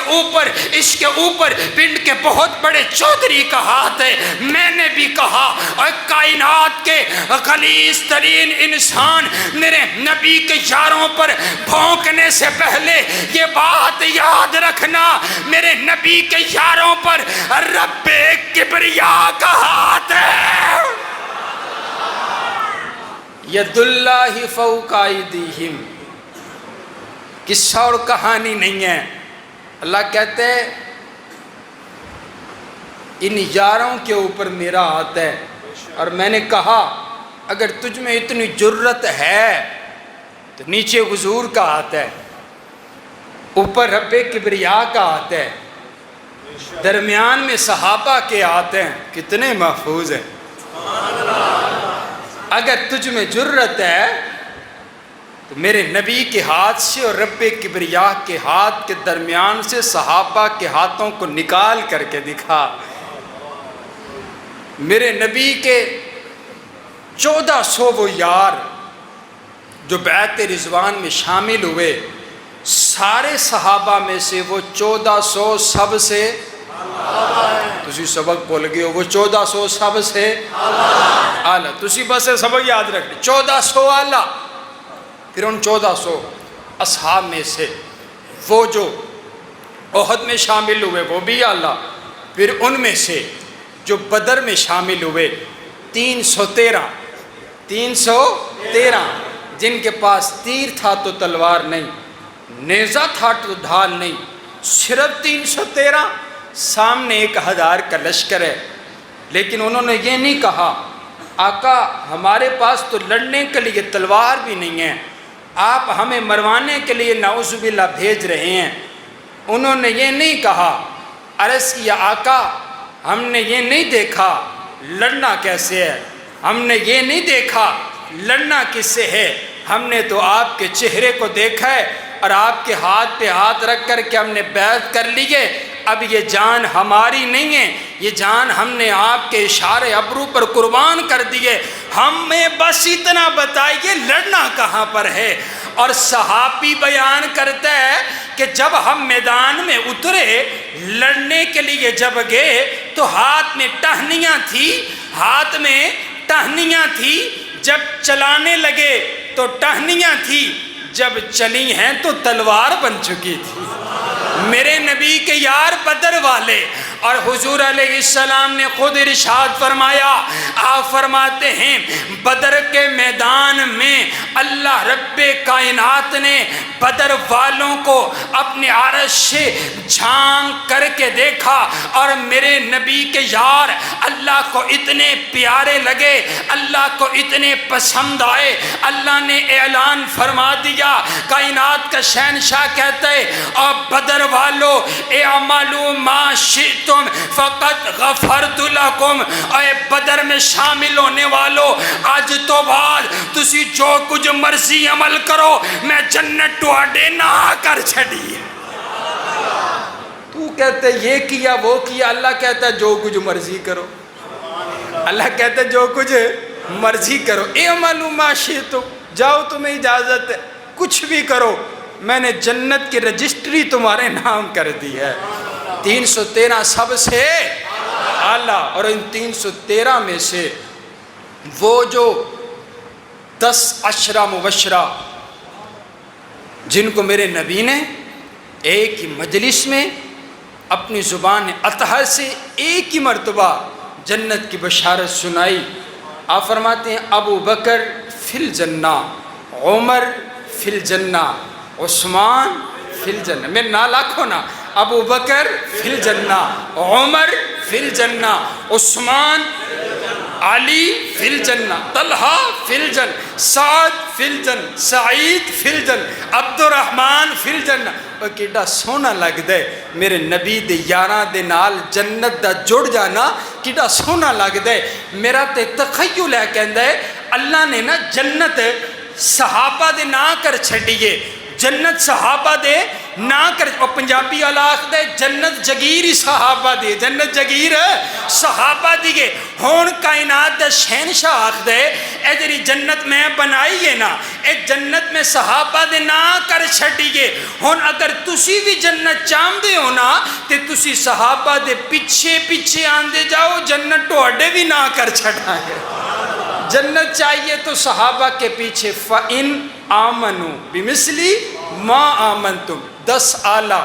اوپر پنڈ کے بہت بڑے چودھری کا ہاتھ ہے۔ میں نے بھی کہا اور کائنات کے غلیظ ترین انسان میرے نبی کے یاروں پر بھونکنے سے پہلے یہ بات یاد رکھنا، میرے نبی کے یاروں پر رب کبریا کا ہاتھ ہے۔ ید اللہ فوق ایدیہم، قصہ اور کہانی نہیں ہے، اللہ کہتے ہیں ان یاروں کے اوپر میرا ہاتھ ہے۔ اور میں نے کہا اگر تجھ میں اتنی جرت ہے تو نیچے حضور کا ہاتھ ہے، اوپر رب کبریا کا ہاتھ ہے، درمیان میں صحابہ کے ہاتھ ہیں، کتنے محفوظ ہیں۔ اگر تجھ میں جرت ہے تو میرے نبی کے ہاتھ سے اور رب کبریا کے ہاتھ کے درمیان سے صحابہ کے ہاتھوں کو نکال کر کے دکھا۔ میرے نبی کے 1400 وہ یار جو بیعت رضوان میں شامل ہوئے، سارے صحابہ میں سے وہ 1400 سب سے تسی سبق بول گئے ہو، وہ 1400 سب سے اعلیٰ، تسی بس سبق یاد رکھ لیں، 1400 اعلیٰ۔ پھر ان 1400 اصحاب میں سے وہ جو احد میں شامل ہوئے وہ بھی اعلیٰ، پھر ان میں سے جو بدر میں شامل ہوئے 313 جن کے پاس تیر تھا تو تلوار نہیں، نیزہ تھا تو ڈھال نہیں، صرف 313، سامنے 1000 کا لشکر ہے، لیکن انہوں نے یہ نہیں کہا آقا ہمارے پاس تو لڑنے کے لیے تلوار بھی نہیں ہے، آپ ہمیں مروانے کے لیے نعوذ باللہ بھیج رہے ہیں۔ انہوں نے یہ نہیں کہا عرض کیا آقا ہم نے یہ نہیں دیکھا لڑنا کیسے ہے، ہم نے یہ نہیں دیکھا لڑنا کس سے ہے، ہم نے تو آپ کے چہرے کو دیکھا ہے اور آپ کے ہاتھ پہ ہاتھ رکھ کر کے ہم نے بیعت کر لی ہے، اب یہ جان ہماری نہیں ہے، یہ جان ہم نے آپ کے اشارے ابرو پر قربان کر دیے، ہمیں بس اتنا بتائیے لڑنا کہاں پر ہے۔ اور صحابی بیان کرتا ہے کہ جب ہم میدان میں اترے لڑنے کے لیے جب گئے تو ہاتھ میں ٹہنیاں تھی، جب چلانے لگے تو ٹہنیاں تھی، جب چلی ہیں تو تلوار بن چکی تھی۔ میرے نبی کے یار بدر والے، اور حضور علیہ السلام نے خود ارشاد فرمایا، آپ فرماتے ہیں بدر کے میدان میں اللہ رب کائنات نے بدر والوں کو اپنے عرش سے جھانک کر کے دیکھا، اور میرے نبی کے یار اللہ کو اتنے پیارے لگے، اللہ کو اتنے پسند آئے، اللہ نے اعلان فرما دیا، کائنات کا شہنشاہ کہتا ہے اور بدر والو اعملوا ما شئتم فقد غفرت لکم، اے بدر میں شامل ہونے والو آج تو بعد تسی جو کچھ مرضی عمل کرو میں جنت ٹواڈے نہ کر چھڑی ہے۔ تو کہتے یہ کیا وہ کیا، اللہ کہتا ہے جو کچھ مرضی کرو، اللہ کہتا ہے جو کچھ مرضی کرو، اعملوا ما شئتم، جاؤ تمہیں اجازت ہے کچھ بھی کرو، میں نے جنت کی رجسٹری تمہارے نام کر دی ہے۔ 313 سب سے اعلیٰ، اور ان 313 میں سے وہ جو 10 عشرہ مبشرہ جن کو میرے نبی نے ایک ہی مجلس میں اپنی زبان اطہر سے ایک ہی مرتبہ جنت کی بشارت سنائی۔ آپ فرماتے ہیں ابو بکر فی الجنہ، عمر فی الجنہ، عثمان فی الجنہ، میرے نال آکھو نا، ابو بکر فی الجنہ، عمر فی الجنہ، عثمان، علی فی الجنہ، طلحہ فی الجنہ، سعد فی الجنہ، سعید فی الجنہ، عبد الرحمن فی الجنہ۔ وہ کیڈا سونا لگدا ہے میرے نبی دے یاراں دے نال جنت دا جڑ جانا، کیڈا سونا لگدا ہے۔ میرا تے تخیل ہے کہندا ہے اللہ نے نا جنت صحابہ دے نا کر چھڈیے، جنت صحابہ دے نا کر، اور پنجابی والا آکھدا ہے جنت جگیر ہی صحابہ دی، جنت جگیر صحابہ دی گے۔ ہون کائنات دا شہنشاہ آکھدا ہے اے جڑی جنت میں بنائی ہے نا، اے جنت میں صحابہ دے نا کر چھڈیے۔ ہن اگر تسی بھی جنت چاہندے ہو نا تے تسی صحابہ دے پیچھے پیچھے آندے جاؤ، جنت تہاڈے بھی نا کر چھڈاں گے۔ جنت چاہیے تو صحابہ کے پیچھے، فَإِنْ آمَنُوا بِمِثْلِ مَا آمَنْتُمْ، 10 آلہ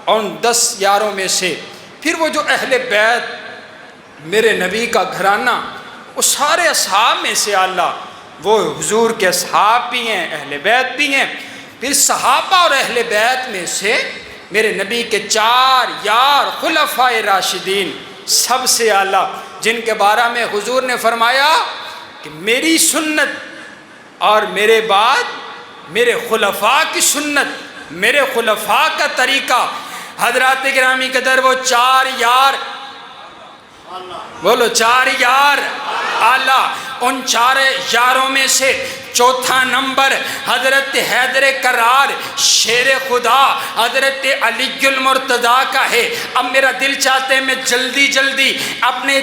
اور 10 یاروں میں سے۔ پھر وہ جو اہل بیت میرے نبی کا گھرانہ، وہ سارے اصحاب میں سے آلہ، وہ حضور کے اصحاب بھی ہیں، اہل بیت بھی ہیں۔ پھر صحابہ اور اہل بیت میں سے میرے نبی کے 4 یار خلفائے راشدین سب سے آلہ، جن کے بارے میں حضور نے فرمایا کہ میری سنت اور میرے بعد میرے خلفاء کی سنت، میرے خلفاء کا طریقہ۔ حضرات گرامی قدر وہ 4 یار، بولو 4 یار آلہ، ان 4 یاروں میں سے چوتھا نمبر حضرت حیدر کرار شیر خدا حضرت علی المرتضیٰ کا ہے۔ اب میرا دل چاہتے ہیں میں جلدی جلدی اپنے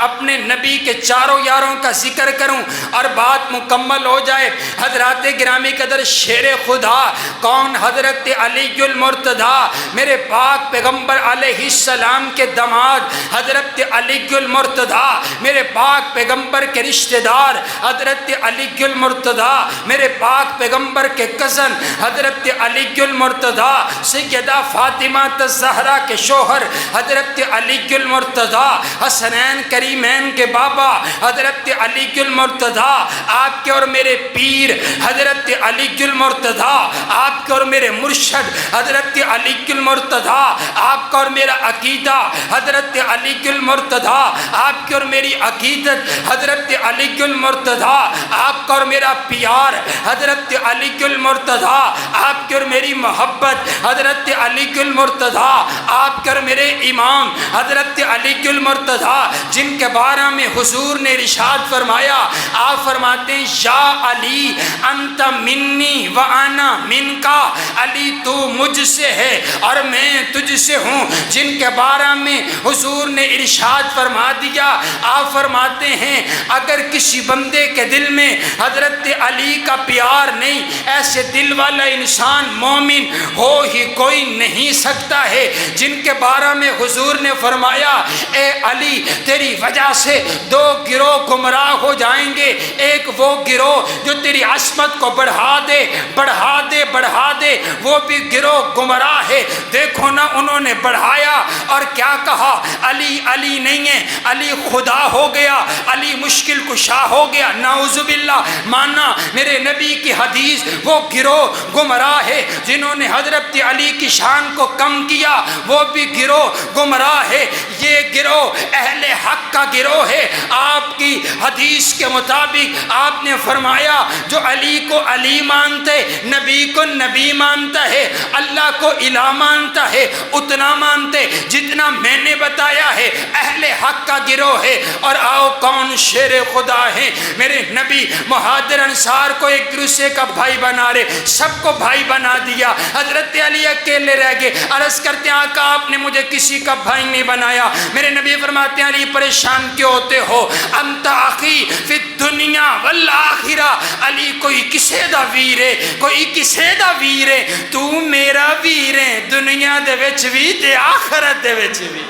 اپنے نبی کے 4 یاروں کا ذکر کروں اور بات مکمل ہو جائے۔ حضرات گرامی قدر شیر خدا کون؟ حضرت علی المرتضیٰ، میرے پاک پیغمبر علیہ السلام کے داماد حضرت علی المرتضیٰ، میرے پاک پیغمبر کے رشتہ دار حضرت علی المرتضیٰ، میرے پاک پیغمبر کے کزن حضرت علی المرتضیٰ، سیدہ فاطمہ الزہرا کے شوہر حضرت علی المرتضیٰ، حسنین کریمین کے بابا حضرت علی المرتضیٰ، آپ کے اور میرے پیر حضرت علی المرتضیٰ، آپ کے اور میرے مرشد حضرت علی المرتضیٰ، آپ کا اور میرا عقیدہ حضرت علی المرتضیٰ، آپ کی اور میری عقیدت حضرت علی المرتضیٰ، آپ کا اور میرا پیار حضرت علی المرتضیٰ، آپ کی اور میری محبت حضرت علی المرتضیٰ، آپ کے اور میرے امام حضرت علی المرتضیٰ، جن کے بارے میں حضور نے ارشاد فرمایا، آپ فرماتے ہیں یا علی انت منی وانا منکا، علی تو مجھ سے ہے اور میں تجھ سے ہوں، جن کے بارے میں حضور نے ارشاد فرما دیا۔ آپ فرماتے ہیں اگر کسی بندے کے دل میں حضرت علی کا پیار نہیں، ایسے دل والا انسان مومن ہو ہی کوئی نہیں سکتا ہے، جن کے بارے میں حضور نے فرمایا اے علی تیری وجہ سے 2 گروہ گمراہ ہو جائیں گے، ایک وہ گروہ جو تیری عصمت کو بڑھا دے بڑھا دے بڑھا دے، وہ بھی گروہ گمراہ ہے۔ دیکھو نا انہوں نے بڑھایا اور کیا کہا، علی علی نہیں ہے، علی خدا ہو گیا، علی مشکل کشا ہو گیا، نعوذ باللہ۔ مانا میرے نبی کی حدیث، وہ گروہ گمراہ ہے جنہوں نے حضرت علی کی شان کو کم کیا، وہ بھی گروہ گمراہ ہے۔ یہ گروہ اہل حق کا گروہ ہے۔ آپ کی حدیث کے مطابق آپ نے فرمایا جو علی کو علی مانتے، نبی کو نبی مانتا ہے، اللہ کو الہ مانتا ہے، اتنا مانتے جتنا میں نے بتایا ہے، اہل حق کا گروہ ہے۔ اور آؤ کون شیر خدا ہے؟ میرے نبی مہاجر انصار کو ایک دوسرے کا بھائی بنا رہے، سب کو بھائی بنا دیا، حضرت علی اکیلے رہ گئے۔ عرض کرتے ہیں آقا آپ نے مجھے کسی کا بھائی نہیں بنایا۔ میرے نبی فرماتے ہیں علی پریشان کیوں ہوتے ہو؟ انت اخی فی الدنیا والآخرہ، علی کوئی کسے دا ویر ہے، کوئی کسے دا ویر ہے، تو میرا ویر ہے، دنیا دے وچ بھی تے آخرت دے وچ بھی۔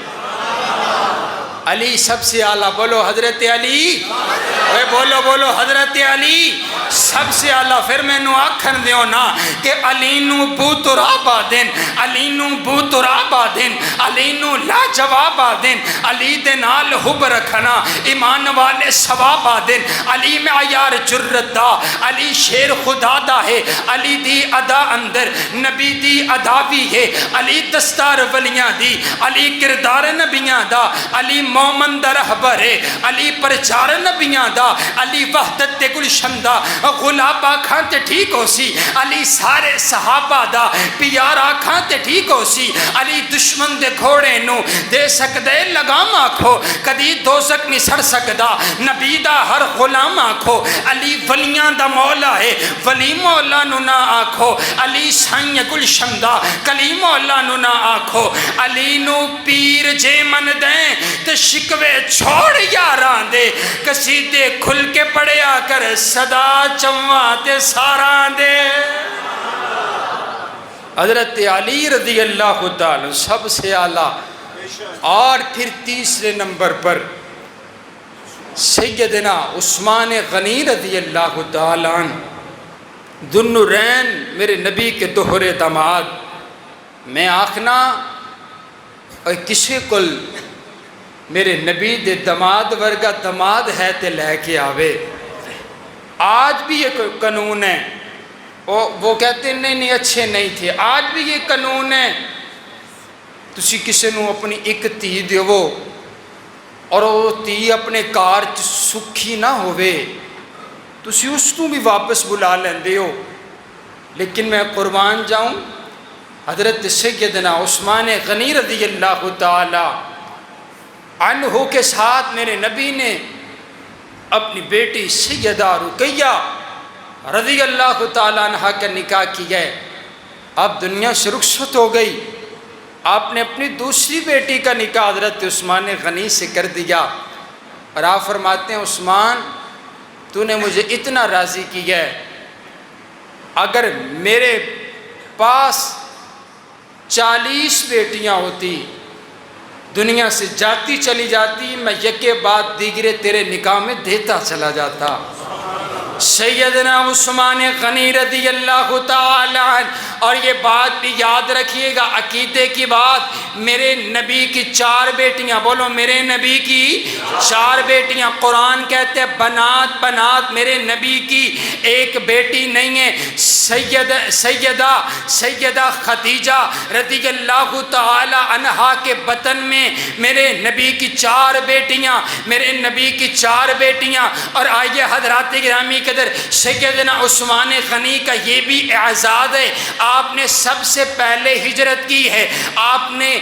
علی سب سے اعلیٰ، بولو حضرت علی، اے بولو بولو حضرت علی سب سے اعلیٰ۔ پھر میں نو آکھن دیو نا کہ علی نو بو تراب آدن، علی نو بو تراب آدن، علی نو لا جواب آدن، علی دے نال حب رکھنا ایمان والے ثواب آدن، علی میں عیار جرت دا، علی شیر خدا دا ہے، علی دی ادا اندر نبی دی ادا بھی ہے، علی دستار ولیاں دی، علی کردار نبیاں دا، علی مومن دا رہبر ہے، علی پرچار نبیاں دا، علی وحدت تے گلشن دا، غلاب آکھاں تے ٹھیک ہو سی، علی سارے صحابہ دا پیار آکھاں تے ٹھیک ہو سی، علی دشمن دے گھوڑے نو دے سکدے لگام آکھو، کدی دوزک نہیں سڑ سکدا نبی دا ہر غلام آکھو، علی ولیاں دا مولا ہے ولی مولا نو نہ آکھو، علی سائیں گلشن دا کلی مولا نو نہ آکھو، علی نو پیر جے من دیں تے شکوے چھوڑ یاران دے، قصیدے کھل کے پڑھیا کر صدا چواں تے ساراں دے۔ حضرت علی رضی اللہ تعالی سب سے اعلیٰ۔ اور پھر تیسرے نمبر پر سیدنا عثمان غنی رضی اللہ تعالی عنہ، ذوالنورین میرے نبی کے دوہرے داماد۔ میں آکھنا اور کسی کل میرے نبی دے داماد ورگا داماد ہے تے لے کے آوے۔ آج بھی یہ قانون ہے، وہ کہتے ہیں نہیں اچھے نہیں تھے، آج بھی یہ قانون ہے۔ تسی کسی نو اپنی ایک تی دیو اور وہ تی اپنے کار سکھی نہ ہوئے، تسی اس کو بھی واپس بلا لیندے ہو۔ لیکن میں قربان جاؤں، حضرت سیدنا عثمان غنی رضی اللہ تعالی عنہ کے ساتھ میرے نبی نے اپنی بیٹی سیدہ رقیہ رضی اللہ تعالیٰ عنہ کا نکاح کیا ہے۔ اب دنیا سے رخصت ہو گئی، آپ نے اپنی دوسری بیٹی کا نکاح حضرت عثمان غنی سے کر دیا، اور آپ فرماتے ہیں عثمان تو نے مجھے اتنا راضی کیا ہے، اگر میرے پاس 40 بیٹیاں ہوتی دنیا سے جاتی چلی جاتی، میں یکے بعد دیگرے تیرے نکاح میں دیتا چلا جاتا۔ سیدنا عثمان غنی رضی اللہ تعالی عنہ، اور یہ بات بھی یاد رکھیے گا عقیدے کی بات، میرے نبی کی 4 بیٹیاں، بولو میرے نبی کی 4 بیٹیاں، قرآن کہتے ہیں بنات بنات، میرے نبی کی ایک بیٹی نہیں ہے۔ سیدہ خدیجہ رضی اللہ تعالی عنہا کے بطن میں میرے نبی کی 4 بیٹیاں، میرے نبی کی 4 بیٹیاں۔ اور آئیے حضرات گرامی قدر، سیدنا عثمان غنی کا یہ بھی اعزاز ہے، آپ نے سب سے پہلے ہجرت کی ہے، آپ نے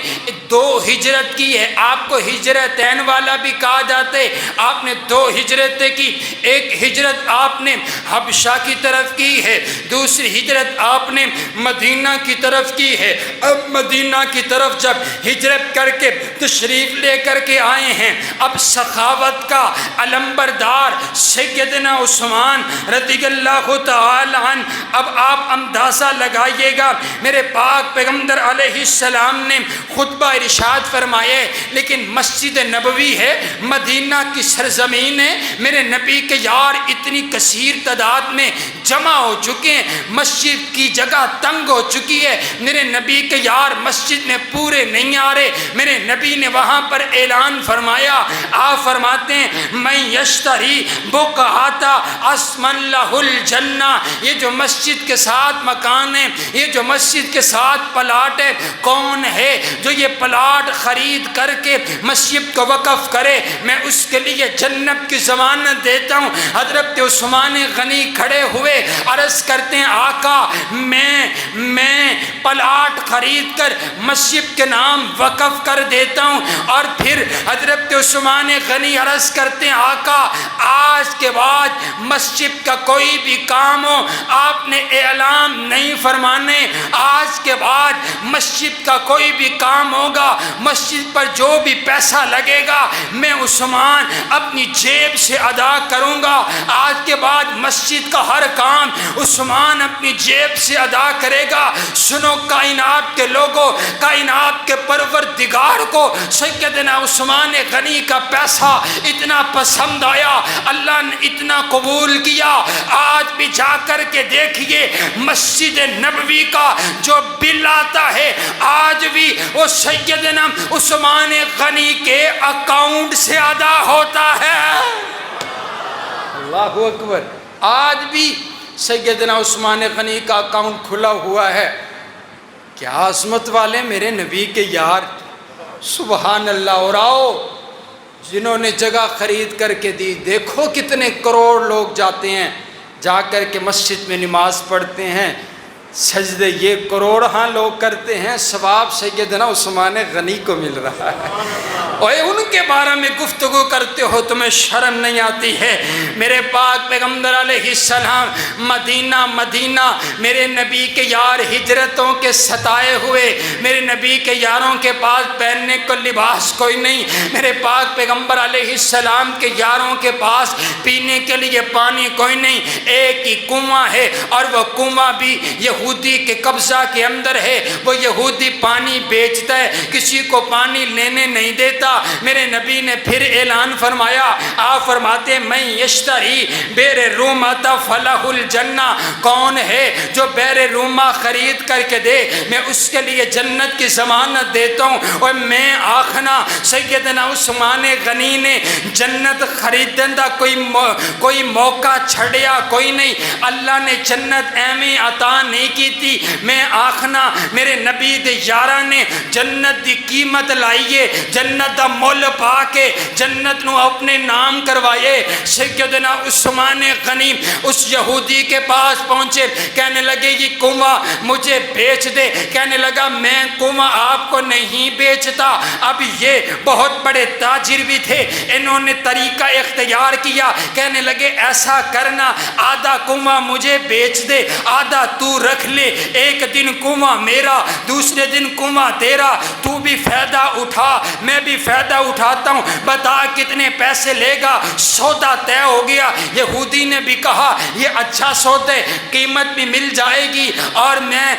2 ہجرت کی ہے، آپ کو ہجرتین والا بھی کہا جاتا ہے، آپ نے 2 ہجرتیں کی، ایک ہجرت آپ نے حبشہ کی طرف کی ہے، دوسری ہجرت آپ نے مدینہ کی طرف کی ہے۔ اب مدینہ کی طرف جب ہجرت کر کے تشریف لے کر کے آئے ہیں، اب سخاوت کا علمبردار سیدنا عثمان رضی اللہ تعالی عنہ، اب آپ اندازہ لگائیے گا، میرے پاک پیغمبر علیہ السلام نے خطبہ ارشاد فرمائے، لیکن مسجد نبوی ہے، مدینہ کی سرزمین ہے، میرے نبی کے یار اتنی کثیر تعداد میں جمع ہو چکے ہیں، مسجد کی جگہ تنگ ہو چکی ہے، میرے نبی کے یار مسجد میں پورے نہیں آ رہے، میرے نبی نے وہاں پر اعلان فرمایا، آپ فرماتے ہیں میں یشتری بقعتا اسمن لہ الجنہ، یہ جو مسجد کے ساتھ مکان ہے، یہ جو مسجد کے ساتھ پلاٹ ہے، کون ہے جو یہ پلاٹ خرید کر کے مسجد کو وقف کرے، میں اس کے لیے جنت کی ضمانت دیتا ہوں۔ حضرت عثمان غنی کھڑے ہوئے عرض کرتے ہیں آقا میں پلاٹ خرید کر مسجد کے نام وقف کر دیتا ہوں۔ اور پھر حضرت عثمان غنی عرض کرتے ہیں آقا آج کے بعد مسجد کا کوئی بھی کام ہو آپ نے اعلان نہیں فرمانے، آج کے بعد مسجد کا کوئی بھی کام ہوگا، مسجد پر جو بھی پیسہ لگے گا میں عثمان اپنی جیب سے ادا کروں گا، آج کے بعد مسجد کا ہر کام عثمان ایمان اپنی جیب سے ادا کرے گا۔ سنو کائنات کے لوگوں، کائنات کے پروردگار کو سیدنا عثمان غنی کا پیسہ اتنا پسند آیا، اللہ نے اتنا قبول کیا۔ آج بھی جا کر کے دیکھیے مسجد نبوی کا جو بل آتا ہے آج بھی وہ سیدنا عثمان غنی کے اکاؤنٹ سے ادا ہوتا ہے۔ اللہ اکبر، آج بھی سیدنا عثمان غنی کا اکاؤنٹ کھلا ہوا ہے۔ کیا عظمت والے میرے نبی کے یار، سبحان اللہ۔ اور آؤ جنہوں نے جگہ خرید کر کے دی، دیکھو کتنے کروڑ لوگ جاتے ہیں، جا کر کے مسجد میں نماز پڑھتے ہیں، سجدے یہ کروڑ ہاں لوگ کرتے ہیں، ثواب سیدنا عثمان غنی کو مل رہا ہے۔ اور ان کے بارے میں گفتگو کرتے ہو تمہیں شرم نہیں آتی ہے؟ میرے پاک پیغمبر علیہ السلام مدینہ میرے نبی کے یار ہجرتوں کے ستائے ہوئے، میرے نبی کے یاروں کے پاس پہننے کو لباس کوئی نہیں، میرے پاک پیغمبر علیہ السلام کے یاروں کے پاس پینے کے لیے پانی کوئی نہیں، ایک ہی کنواں ہے، اور وہ کنواں بھی یہودی کے قبضہ کے اندر ہے۔ وہ یہودی پانی بیچتا ہے، کسی کو پانی لینے نہیں دیتا۔ میرے نبی نے پھر اعلان فرمایا، آپ فرماتے میں یشتری بیر رومہ فلہ الجنہ، کون ہے جو بیر رومہ خرید کر کے دے میں اس کے لیے جنت کی ضمانت دیتا ہوں۔ اور میں آخنا سیدنا عثمان غنی نے جنت خریدن دا کوئی موقع چھڑیا کوئی نہیں، اللہ نے جنت ایویں عطا نہیں کی تھی۔ میں آخنا میرے نبی دے یاراں نے جنت دی قیمت لائیے، جنت دا مول پا کے جنت نو اپنے نام کروائے۔ سیدنا عثمان غنی اس یہودی کے پاس پہنچے، کہنے لگے یہ کنواں مجھے بیچ دے۔ کہنے لگا میں کنواں آپ کو نہیں بیچتا۔ اب یہ بہت بڑے تاجر بھی تھے، انہوں نے طریقہ اختیار کیا، کہنے لگے ایسا کرنا آدھا کنواں مجھے بیچ دے، آدھا تو رکھ لے، ایک دن کنواں میرا، دوسرے دن کنواں تیرا، تو بھی فائدہ اٹھا میں بھی فائدہ اٹھاتا ہوں، بتا کتنے پیسے لے گا۔ سودا طے ہو گیا۔ یہودی نے بھی کہا یہ اچھا سودا ہے، قیمت بھی مل جائے گی اور میں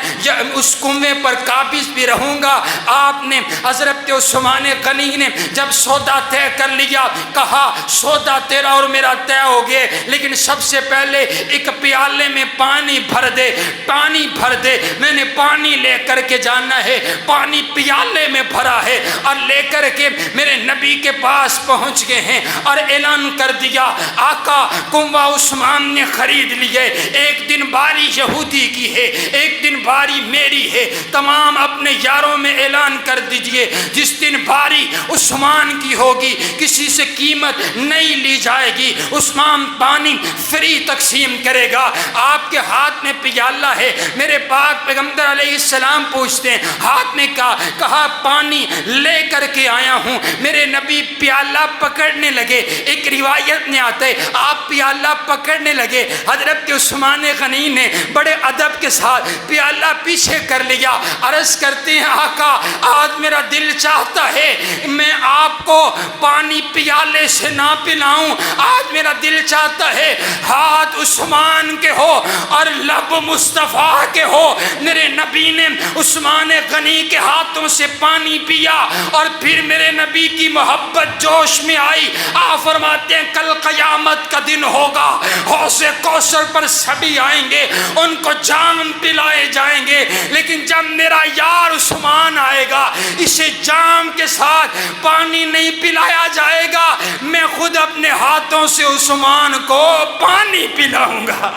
اس کنویں پر قابض بھی رہوں گا۔ آپ نے حضرت عثمان غنی نے جب سودا طے کر لیا، کہا سودا تیرا اور میرا طے ہو گئے، لیکن سب سے پہلے ایک پیالے میں پانی بھر دے، پانی بھر دے، میں نے پانی لے کر کے جانا ہے۔ پانی پیالے میں بھرا ہے اور لے کر کے میرے نبی کے پاس پہنچ گئے ہیں اور اعلان کر دیا آقا کنواں عثمان نے خرید لیے، ایک دن باری یہودی کی ہے، ایک دن باری میری ہے۔ تمام اپنے یاروں میں اعلان کر دیجئے جس دن باری عثمان کی ہوگی کسی سے قیمت نہیں لی جائے گی، عثمان پانی فری تقسیم کرے گا۔ آپ کے ہاتھ میں پیالہ ہے، میرے پاک پیغمبر علیہ السلام پوچھتے ہیں ہاتھ میں کہا پانی لے کر کے آیا ہوں۔ میرے نبی پیالہ پکڑنے لگے، ایک روایت میں آتا ہے آپ پیالہ پکڑنے لگے، حضرت عثمان غنی نے بڑے ادب کے ساتھ پیالہ پیچھے کر لیا، عرض کرتے ہیں آقا آج میرا دل چاہتا ہے میں آپ کو پانی پیالے سے نہ پلاؤں، آج میرا دل چاہتا ہے ہاتھ عثمان کے ہو اور لب مصطفیٰ کے ہو۔ میرے نبی نے عثمان غنی کے ہاتھوں سے پانی پیا اور پھر میرے نبی کی محبت جوش میں آئی۔ آپ فرماتے ہیں کل قیامت کا دن ہوگا، حوض کوثر پر سبھی آئیں گے، ان کو جام پلائے جائیں گے، لیکن جب میرا یار عثمان آئے گا اسے جام کے ساتھ پانی نہیں پلایا جائے گا، میں خود اپنے ہاتھوں سے عثمان کو پانی پلاؤں گا۔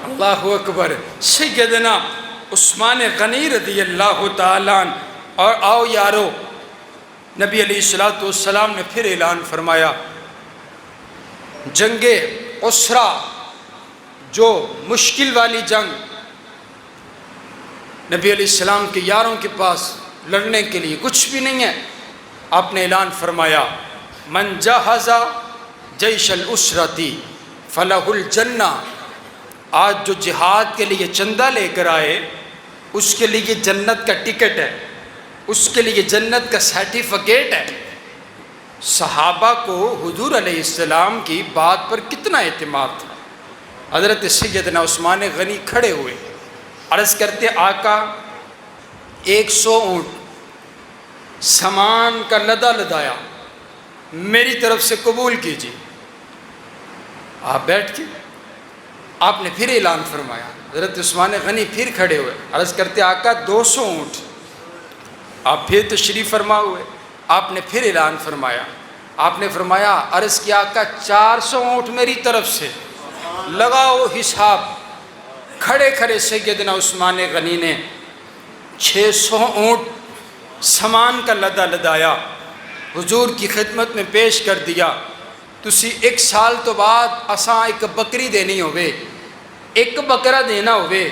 اللہ اکبر۔ سیدنا عثمان غنی رضی اللہ تعالیٰ عنہ۔ اور آؤ یارو، نبی علیہ السلام نے پھر اعلان فرمایا جنگ اسرا، جو مشکل والی جنگ، نبی علیہ السلام کے یاروں کے پاس لڑنے کے لیے کچھ بھی نہیں ہے۔ آپ نے اعلان فرمایا من جہز جیش الاسرتی فلہ الجنہ، آج جو جہاد کے لیے چندہ لے کر آئے اس کے لیے جنت کا ٹکٹ ہے، اس کے لیے جنت کا سرٹیفکیٹ ہے۔ صحابہ کو حضور علیہ السلام کی بات پر کتنا اعتماد تھا، حضرت سیدنا عثمان غنی کھڑے ہوئے، عرض کرتے آقا 100 اونٹ سامان کا لدا لدایا، میری طرف سے قبول کیجیے۔ آپ بیٹھ کے آپ نے پھر اعلان فرمایا، حضرت عثمان غنی پھر کھڑے ہوئے، عرض کرتے آقا 200 اونٹ، آپ پھر تشریف فرما ہوئے، آپ نے پھر اعلان فرمایا، آپ نے فرمایا عرض کیا آقا 400 اونٹ میری طرف سے، لگاؤ حساب۔ کھڑے کھڑے سیدنا عثمان غنی نے 600 اونٹ سامان کا لدا لدایا، حضور کی خدمت میں پیش کر دیا۔ تسی 1 سال تو بعد اساں ایک بکری دینی ہوئے، ایک بکرا دینا ہوئے،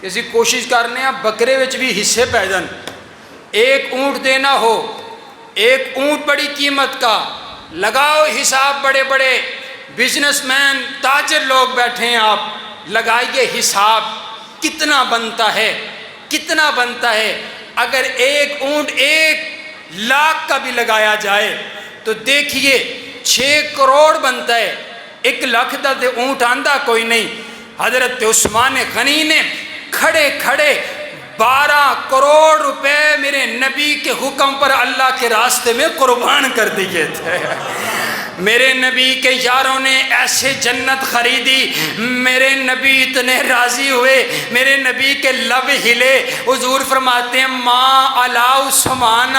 کسی کوشش کرنے ہیں بکرے وچ بھی حصے پہ جان، 1 اونٹ دینا ہو، 1 اونٹ بڑی قیمت کا، لگاؤ حساب۔ بڑے بڑے بزنس مین تاجر لوگ بیٹھے ہیں، آپ لگائیے حساب کتنا بنتا ہے، کتنا بنتا ہے۔ اگر 1 اونٹ 1 لاکھ کا بھی لگایا جائے تو دیکھیے 6 کروڑ بنتا ہے، 1 لاکھ دا تے اونٹ آندہ کوئی نہیں۔ حضرت عثمان غنی نے کھڑے کھڑے 12 کروڑ روپے میرے نبی کے حکم پر اللہ کے راستے میں قربان کر دیے تھے۔ میرے نبی کے یاروں نے ایسے جنت خریدی، میرے نبی اتنے راضی ہوئے، میرے نبی کے لب ہلے۔ حضور فرماتے ہیں ما علی عثمان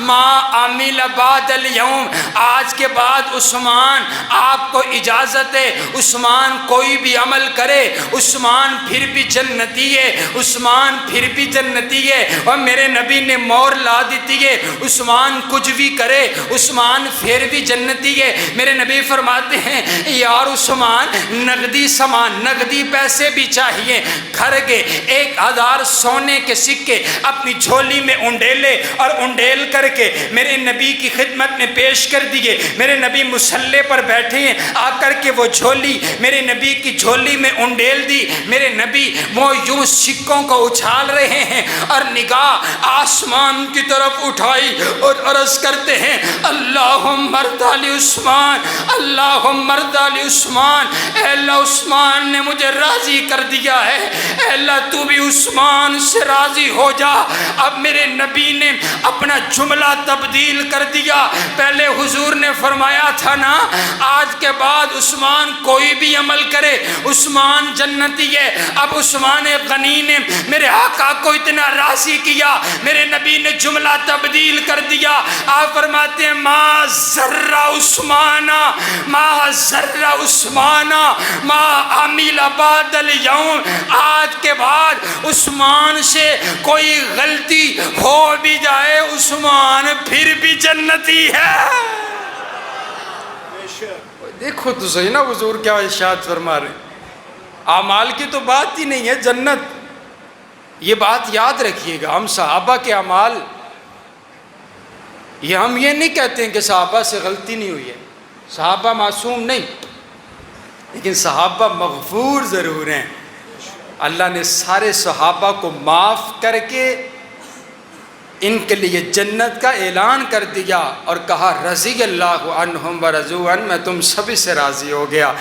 ما عمل بعد اليوم، آج کے بعد عثمان آپ کو اجازت ہے، عثمان کوئی بھی عمل کرے عثمان پھر بھی جنتی ہے، عثمان پھر بھی جنتی ہے۔ اور میرے نبی نے مور لا دیتی ہے، عثمان کچھ بھی کرے عثمان پھر بھی جنتی ہے۔ میرے نبی فرماتے ہیں یار عثمان نقدی سامان، نقدی پیسے بھی چاہیے، گھر کے 1000 سونے کے سکے اپنی جھولی میں انڈیلے اور انڈیل کر کے میرے نبی کی خدمت میں پیش کر دیے۔ میرے نبی مصلی پر بیٹھے ہیں، آ کر کے وہ جھولی میرے نبی کی جھولی میں انڈیل دی۔ میرے نبی وہ یوں سکوں کو اچھال رہے ہیں اور نگاہ آسمان کی طرف اٹھائی اور عرض کرتے ہیں اللہم ارض علی عثمان، اللہم ارض علی عثمان۔ اے اللہ عثمان نے مجھے راضی کر دیا ہے، اے اللہ تو بھی عثمان سے راضی ہو جا۔ اب میرے نبی نے اپنا جملہ تبدیل کر دیا، پہلے حضور نے فرمایا تھا نا آج کے بعد عثمان کوئی بھی عمل کرے عثمان جنتی ہے۔ اب عثمان غنی نے میرے آقا کو اتنا راضی کیا، میرے نبی نے جملہ تبدیل کر دیا۔ آپ فرماتے ہیں ما ذرہ عثمانہ، ما ذرہ عثمانہ ما عمل بعد اليوم، آج کے بعد عثمان سے کوئی غلطی ہو بھی جائے عثمان پھر بھی جنتی ہے۔ دیکھو تو صحیح نا حضور کیا ارشاد فرما رہے ہیں، اعمال کی تو بات ہی نہیں ہے، جنت۔ یہ بات یاد رکھیے گا، ہم صحابہ کے اعمال، یہ ہم یہ نہیں کہتے ہیں کہ صحابہ سے غلطی نہیں ہوئی ہے، صحابہ معصوم نہیں، لیکن صحابہ مغفور ضرور ہیں۔ اللہ نے سارے صحابہ کو معاف کر کے ان کے لیے جنت کا اعلان کر دیا اور کہا رضی اللہ عنہم ورضوا عنہ، میں تم سبھی سے راضی ہو گیا۔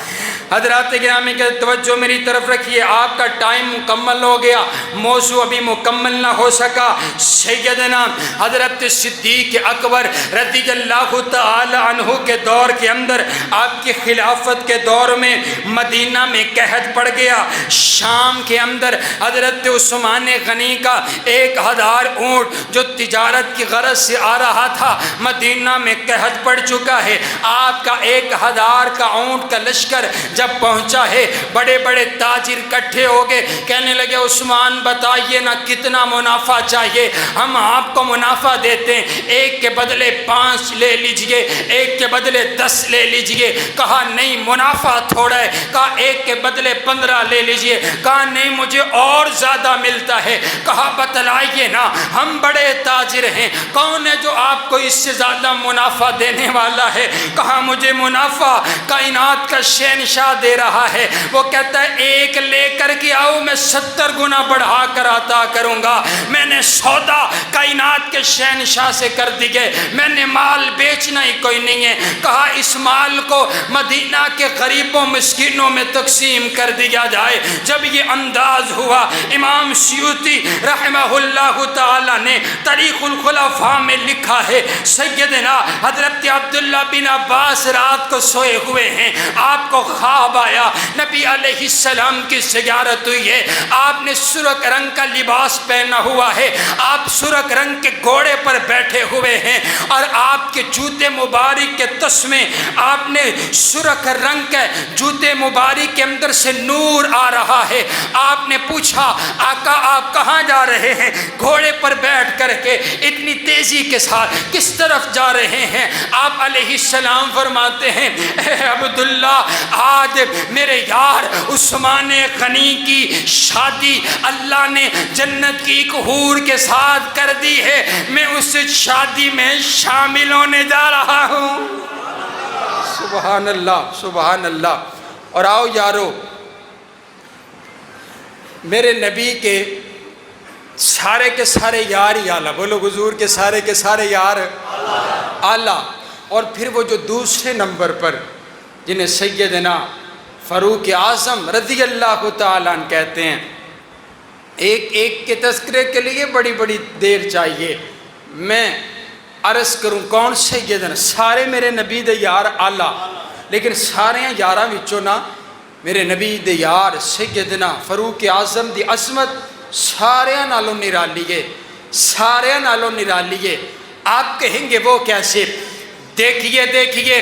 حضرات گرامی کے توجہ میری طرف رکھیے، آپ کا ٹائم مکمل ہو گیا، موضوع ابھی مکمل نہ ہو سکا۔ سیدنا حضرت صدیق اکبر رضی اللہ تعالی عنہ کے دور کے اندر، آپ کی خلافت کے دور میں مدینہ میں قحط پڑ گیا۔ شام کے اندر حضرت عثمان غنی کا 1000 اونٹ جو تجارت کی غرض سے آ رہا تھا، مدینہ میں قحط پڑ چکا ہے۔ آپ کا 1000 کا اونٹ کا لشکر جب پہنچا ہے، بڑے بڑے تاجر اکٹھے ہو گئے، کہنے لگے عثمان بتائیے نا کتنا منافع چاہیے، ہم آپ کو منافع دیتے ہیں، 1 کے بدلے 5 لے لیجئے، 1 کے بدلے 10 لے لیجئے۔ کہا نہیں منافع تھوڑا ہے، کہا 1 کے بدلے 15 لے لیجئے، کہا نہیں مجھے اور زیادہ ملتا ہے۔ کہا بتلائیے نا ہم بڑے تاجر ہیں، کون ہے جو آپ کو اس سے زیادہ منافع دینے والا ہے؟ کہا مجھے منافع کائنات کا شہنشاہ دے رہا ہے، وہ کہتا ہے 1 لے کر کے آؤ میں 70 گنا بڑھا کر عطا کروں گا۔ میں نے سودا کائنات کے کے شہنشاہ سے کر دیے، میں نے مال بیچنا ہی کوئی نہیں ہے، کہا اس مال کو مدینہ کے غریبوں مسکینوں میں تقسیم کر دیا جائے۔ جب یہ انداز ہوا، امام سیوطی رحمہ اللہ تعالی نے تاریخ الخلفاء میں لکھا ہے، سیدنا حضرت عبداللہ بن عباس رات کو سوئے ہوئے ہیں، آپ کو خواب آیا، نبی علیہ السلام کی زیارت ہوئی ہے، آپ نے سرخ رنگ کا لباس پہنا ہوا ہے، آپ سرخ رنگ کے گھوڑے پر بیٹھے ہوئے ہیں، اور آپ کے جوتے مبارک کے تسمے، آپ نے سرخ رنگ کے جوتے مبارک کے اندر سے نور آ رہا ہے۔ آپ نے پوچھا آقا آپ کہاں جا رہے ہیں؟ گھوڑے پر بیٹھ کر کے اتنی تیزی کے ساتھ کس طرف جا رہے ہیں؟ آپ علیہ السلام فرماتے ہیں، اے عبداللہ، آج میرے یار عثمان غنی کی شادی اللہ نے جنت کی ایک حور کے ساتھ کر دی ہے، میں اس شادی میں شامل ہونے جا رہا ہوں۔ سبحان اللہ، سبحان اللہ۔ اور آؤ یارو، میرے نبی کے سارے کے سارے یار ہی اعلیٰ، بولو حضور کے سارے یار اعلیٰ۔ اور پھر وہ جو دوسرے نمبر پر جنہیں سیدنا فاروق اعظم رضی اللہ تعالیٰ عنہ کہتے ہیں، ایک ایک کے تذکرے کے لیے بڑی بڑی دیر چاہیے، میں عرض کروں کون سیدنا، سارے میرے نبی دے یار اعلیٰ، لیکن سارے یاراں وچوں نا میرے نبی دے یار سیدنا فاروق اعظم دی عظمت سارے نالوں نرالی ہے، سارے نالوں نرالی ہے۔ آپ کہیں گے وہ کیسے؟ دیکھیے دیکھیے،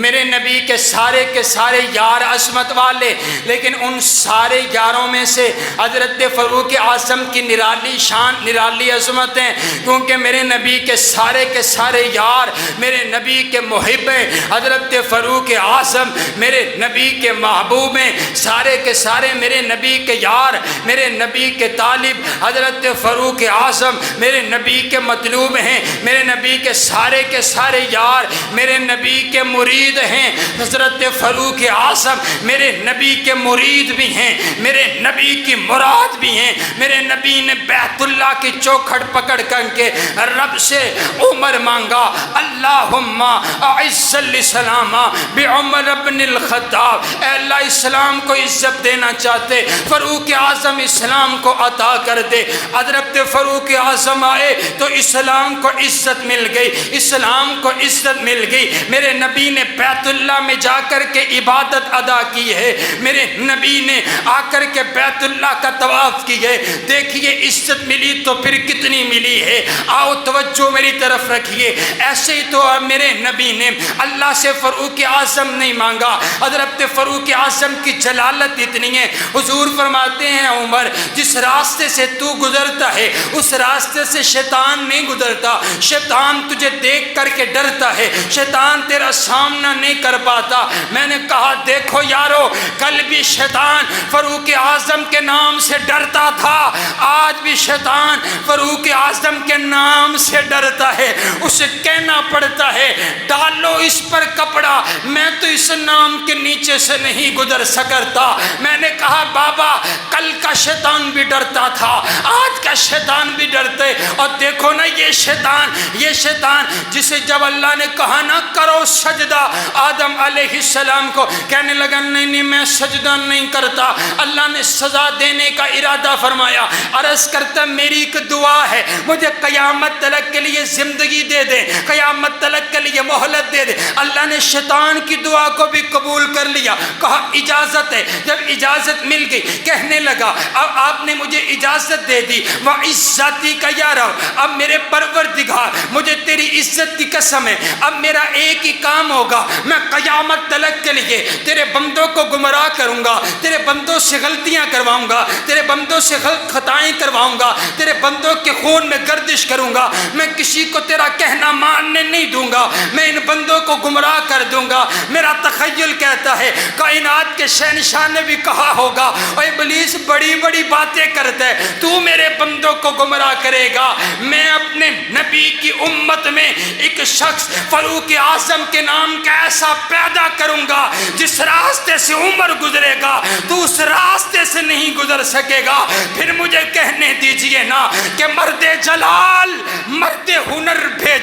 میرے نبی کے سارے یار عظمت والے، لیکن ان سارے یاروں میں سے حضرت فاروق اعظم کی نرالی شان، نرالی عظمت ہیں، کیونکہ میرے نبی کے سارے یار میرے نبی کے محب ہیں۔ حضرت فاروق اعظم میرے نبی کے محبوب ہیں، سارے کے سارے میرے نبی کے یار، میرے نبی کے طالب۔ حضرت فاروق اعظم میرے نبی کے مطلوب ہیں، میرے نبی کے سارے یار میرے نبی کے مرید ہیں۔ حضرت فاروق اعظم میرے نبی کے مرید بھی ہیں، میرے نبی کی مراد بھی ہیں۔ میرے نبی نے بیت اللہ کی چوکھٹ پکڑ کر کے رب سے عمر مانگا، اللہم اعز الاسلام بعمر بن الخطاب، اے اللہ اسلام کو عزت دینا چاہتے، فاروق اعظم اسلام کو عطا کر دے۔ حضرت فاروق اعظم آئے تو اسلام کو عزت مل گئی، اسلام کو عزت مل گئی۔ میرے نبی نے بیت اللہ میں جا کر کے عبادت ادا کی ہے، میرے نبی نے آ کر کے بیت اللہ کا طواف کی ہے۔ دیکھیے عزت ملی تو پھر کتنی ملی ہے، آؤ توجہ میری طرف رکھیے۔ ایسے ہی تو میرے نبی نے اللہ سے فاروق اعظم نہیں مانگا، حضرت فاروق اعظم کی جلالت اتنی ہے، حضور فرماتے ہیں عمر جس راستے سے تو گزرتا ہے اس راستے سے شیطان نہیں گزرتا، شیطان تجھے دیکھ کر کے ڈرتا ہے، شیطان تیرا سامنا نہیں کر پاتا۔ میں نے کہا دیکھو یارو، کل بھی شیطان فاروق اعظم کے نام سے ڈرتا تھا، آج بھی شیطان فاروق اعظم کے نام سے ڈرتا ہے، اسے کہنا پڑتا ہے ڈالو اس پر کپڑا، میں تو اس نام کے نیچے سے نہیں گزر سکتا۔ میں نے کہا بابا کل کا شیطان بھی ڈرتا تھا، آج کا شیطان بھی ڈرتے، اور دیکھو نا یہ شیطان جسے جب اللہ نے کہا نہ کرو سجدہ، آدم علیہ السلام کو کہنے لگا نہیں میں سجدہ نہیں کرتا، اللہ نے سزا دینے کا ارادہ فرمایا، عرض کرتا میری ایک دعا ہے، مجھے قیامت تلک کے لیے زندگی دے دے، قیامت تلک کے لیے مہلت دے دے۔ اللہ نے شیطان کی دعا کو بھی قبول کر لیا، کہا اجازت ہے۔ جب اجازت مل گئی کہنے لگا اب آپ نے مجھے اجازت دے دی، وعزتی کا یا رب، اب میرے پروردگار مجھے تیری عزت کی قسم ہے، اب میرا ایک ہی کام ہوگا، میں قیامت تلک کے لیے تیرے بندوں کو گمراہ کروں گا، تیرے بندوں سے غلطیاں کرواؤں گا، تیرے بندوں سے خطائیں کرواؤں گا، تیرے بندوں کے خون میں گردش کروں گا، میں کسی کو تیرا کہنا ماننے نہیں دوں گا، میں ان بندوں کو گمراہ کر دوں گا۔ میرا تخیل کہتا ہے کائنات کے شہنشاہ نے بھی کہا ہوگا اے ابلیس بڑی بڑی باتیں کرتا ہے، تو میرے بندوں کو گمراہ کرے گا، میں اپنے نبی کی امت میں ایک شخص فاروق اعظم کے نام کا ایسا پیدا کروں گا، جس راستے سے عمر گزرے گا تو اس راستے سے نہیں گزر سکے گا۔ پھر مجھے کہنے دیجئے نا کہ مرد جلال، مرد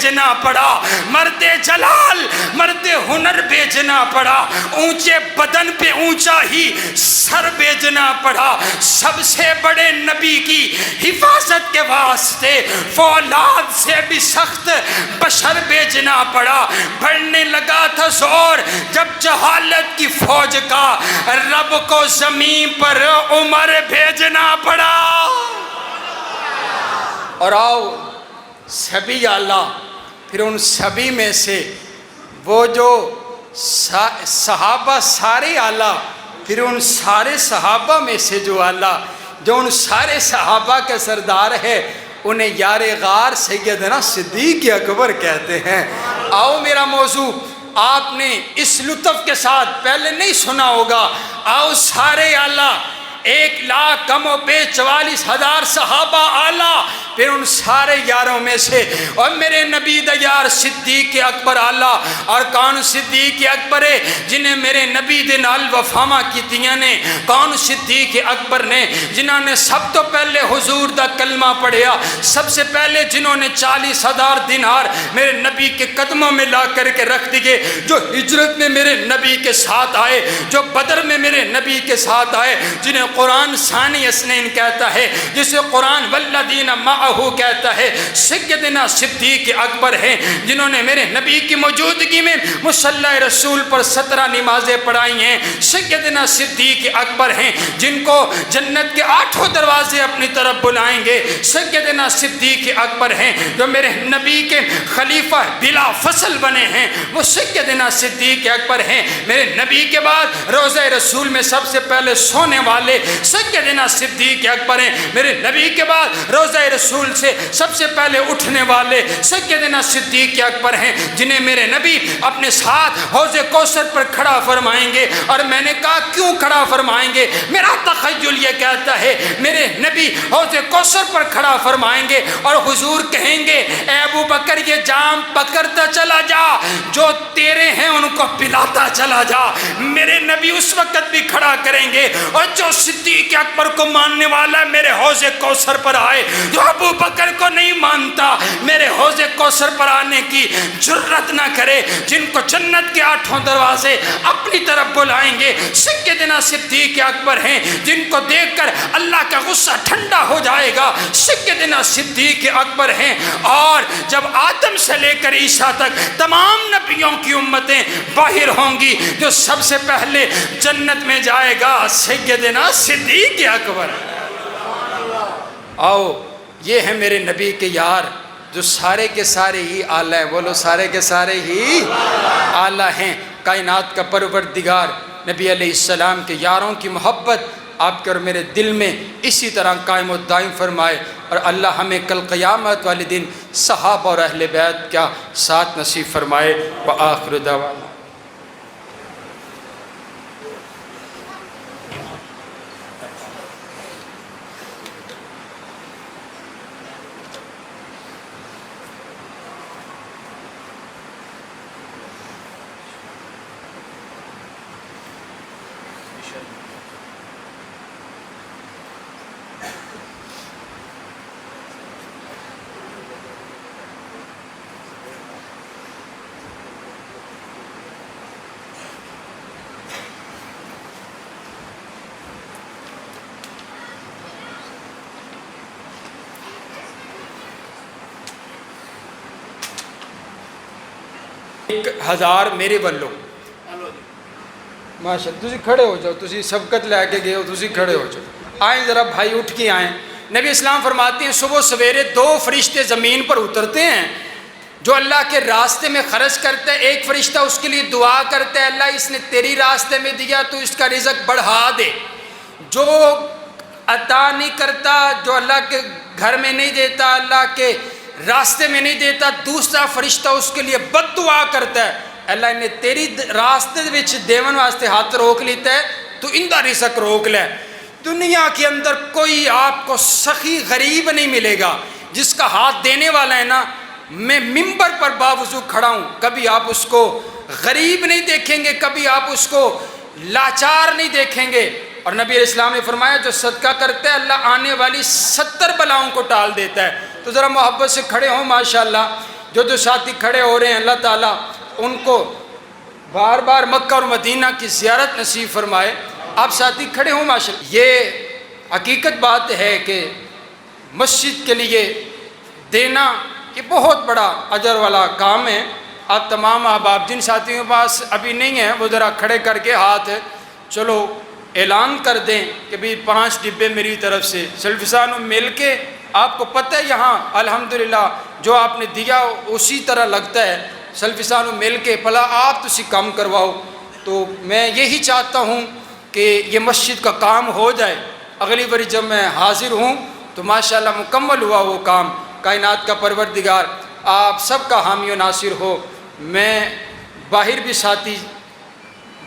بیچنا پڑا، مرد جلال مرد ہنر بیچنا پڑا، اونچے بدن پہ اونچا ہی سر بیچنا پڑا، سب سے بڑے نبی کی حفاظت کے واسطے فولاد سے بھی سخت بشر بیچنا پڑا۔ بڑھنے لگا تھا زور جب جہالت کی فوج کا، رب کو زمین پر عمر بھیجنا پڑا۔ اور آؤ سبھی اعلیٰ، پھر ان سبھی میں سے وہ جو صحابہ سارے اعلیٰ، پھر ان سارے صحابہ میں سے جو اعلیٰ، جو ان سارے صحابہ کے سردار ہے، انہیں یار غار سیدنا صدیق اکبر کہتے ہیں۔ آؤ میرا موضوع آپ نے اس لطف کے ساتھ پہلے نہیں سنا ہوگا۔ آؤ سارے اعلیٰ، 1,00,000 کم و بیش 44,000 صحابہ اعلیٰ، پھر ان سارے یاروں میں سے اور میرے نبی دا یار صدیق اکبر اعلیٰ۔ اور کون صدیق اکبر ہے جنہیں میرے نبی دے نال وفاواں کیتیاں نے؟ کون صدیق اکبر نے جنہوں نے سب تو پہلے حضور دا کلمہ پڑھیا، سب سے پہلے جنہوں نے 40,000 دینار میرے نبی کے قدموں میں لا کر کے رکھ دیے، جو ہجرت میں میرے نبی کے ساتھ آئے، جو بدر میں میرے نبی کے ساتھ آئے، جنہیں قرآن ثانی اسنین کہتا ہے، جسے قرآن والذین معہو کہتا ہے، سیدنا صدیق اکبر ہیں جنہوں نے میرے نبی کی موجودگی میں مصلی رسول پر 17 نمازیں پڑھائی ہیں۔ سیدنا صدیق اکبر ہیں جن کو جنت کے 8 دروازے اپنی طرف بلائیں گے۔ سیدنا صدیق اکبر ہیں جو میرے نبی کے خلیفہ بلا فصل بنے ہیں، وہ سیدنا صدیق اکبر ہیں۔ میرے نبی کے بعد روضہ رسول میں سب سے پہلے سونے والے سیدنا صدیق اکبر ہیں۔ میرے نبی کے بعد روضہ رسول سے سب سے پہلے اٹھنے والے سیدنا صدیق اکبر ہیں، جنہیں میرے نبی اپنے ساتھ حوض کوثر پر کھڑا فرمائیں گے۔ اور میں نے کہا کیوں کھڑا فرمائیں گے؟ میرا تخیل یہ کہتا ہے میرے نبی حوض کوثر پر کھڑا فرمائیں گے اور حضور کہیں گے اے ابو بکر یہ جام پکڑتا چلا جا، جو تیرے ہیں ان کو پلاتا چلا جا۔ میرے نبی اس وقت بھی کھڑا کریں گے اور جو صدیق اکبر کو ماننے والا میرے حوض کوثر پر آئے، جو ابو بکر کو نہیں مانتا میرے حوض کوثر پر آنے کی جرت نہ کرے، جن کو جنت کے 8 دروازے اپنی طرف بلائیں گے سیدنا صدیق اکبر ہیں، جن کو دیکھ کر اللہ کا غصہ ٹھنڈا ہو جائے گا سیدنا صدیق اکبر ہیں۔ اور جب آدم سے لے کر عیسیٰ تک تمام نبیوں کی امتیں باہر ہوں گی، جو سب سے پہلے جنت میں جائے گا سیدنا صدیق اکبر۔ آؤ یہ ہے میرے نبی کے یار جو سارے کے سارے ہی اعلیٰ ہیں، بولو سارے کے سارے ہی اعلیٰ ہیں۔ کائنات کا پروردگار نبی علیہ السلام کے یاروں کی محبت آپ کے اور میرے دل میں اسی طرح قائم و دائم فرمائے، اور اللہ ہمیں کل قیامت والے دن صحابہ اور اہل بیت کا ساتھ نصیب فرمائے۔ وآخر دعوانا ایک 1000 میرے والوں ماشاء اللہ، تسی کھڑے ہو جاؤ، تسی سبقت لے کے گئے ہو، تسی کھڑے ہو جاؤ، آئیں ذرا بھائی اٹھ کے آئیں۔ نبی اسلام فرماتے ہیں صبح سویرے 2 فرشتے زمین پر اترتے ہیں جو اللہ کے راستے میں خرچ کرتا ہے۔ ایک فرشتہ اس کے لیے دعا کرتا ہے اللہ اس نے تیری راستے میں دیا تو اس کا رزق بڑھا دے، جو عطا نہیں کرتا، جو اللہ کے گھر میں نہیں دیتا، اللہ کے راستے میں نہیں دیتا، دوسرا فرشتہ اس کے لیے بد دعا کرتا ہے اللہ نے تیری راستے وچ دیون واسطے ہاتھ روک لیتا ہے تو ان دا رزق روک لے۔ دنیا کے اندر کوئی آپ کو سخی غریب نہیں ملے گا جس کا ہاتھ دینے والا ہے نا، میں ممبر پر باوضو کھڑا ہوں، کبھی آپ اس کو غریب نہیں دیکھیں گے، کبھی آپ اس کو لاچار نہیں دیکھیں گے۔ اور نبی علیہ السلام نے فرمایا جو صدقہ کرتا ہے اللہ آنے والی 70 بلاؤں کو ٹال دیتا ہے۔ تو ذرا محبت سے کھڑے ہوں ماشاءاللہ۔ جو ساتھی کھڑے ہو رہے ہیں اللہ تعالیٰ ان کو بار بار مکہ اور مدینہ کی زیارت نصیب فرمائے۔ آپ ساتھی کھڑے ہوں ماشاءاللہ۔ یہ حقیقت بات ہے کہ مسجد کے لیے دینا یہ بہت بڑا اجر والا کام ہے۔ آپ تمام احباب جن ساتھیوں کے پاس ابھی نہیں ہیں وہ ذرا کھڑے کر کے ہاتھ چلو اعلان کر دیں کہ بھی 5 ڈبے میری طرف سے سلفسانو مل کے، آپ کو پتہ ہے یہاں الحمدللہ جو آپ نے دیا اسی طرح لگتا ہے، سلفسانو مل کے پلا آپ تسی کام کرواؤ۔ تو میں یہی چاہتا ہوں کہ یہ مسجد کا کام ہو جائے۔ اگلی باری جب میں حاضر ہوں تو ماشاءاللہ مکمل ہوا وہ کام۔ کائنات کا پروردگار آپ سب کا حامی و ناصر ہو۔ میں باہر بھی ساتھی،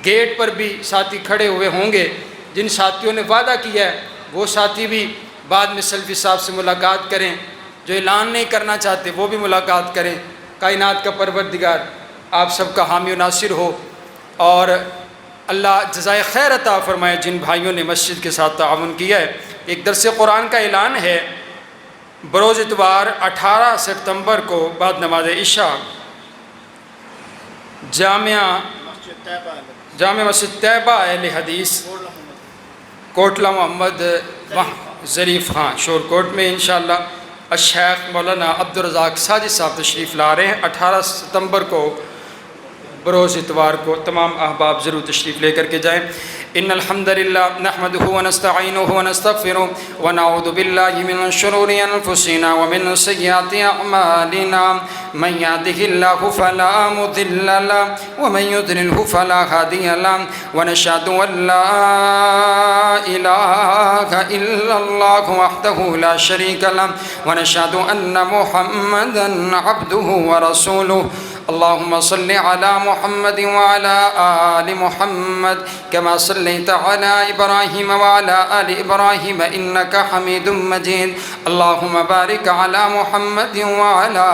گیٹ پر بھی ساتھی کھڑے ہوئے ہوں گے، جن ساتھیوں نے وعدہ کیا ہے وہ ساتھی بھی بعد میں سلفی صاحب سے ملاقات کریں، جو اعلان نہیں کرنا چاہتے وہ بھی ملاقات کریں۔ کائنات کا پروردگار آپ سب کا حامی و ناصر ہو اور اللہ جزائے خیر عطا فرمائے جن بھائیوں نے مسجد کے ساتھ تعاون کیا ہے۔ ایک درس قرآن کا اعلان ہے، بروز اتوار 18 ستمبر کو بعد نماز عشاء جامع مسجد طیبہ اہل حدیث کوٹلہ محمد ظریف خان شور کوٹ میں انشاءاللہ الشیخ مولانا عبدالرزاق ساجد صاحب تشریف لا رہے ہیں 18 ستمبر کو بروز اتوار کو۔ تمام احباب ضرور تشریف لے کر کے جائیں۔ ان الحمدللہ نحمده ونستعینه ونستغفره ونعوذ باللہ من شرور انفسنا ومن سیئات اعمالنا من يهده الله فلا مضل له ومن يضلل فلا هادي له ونشهد ان لا اله الا الله وحده لا شريك له ونشهد ان محمدا عبده ورسوله اللهم صل على محمد وعلى آل محمد كما صليت على إبراهيم وعلى آل إبراهيم إنك حميد مجيد اللهم بارك على محمد وعلى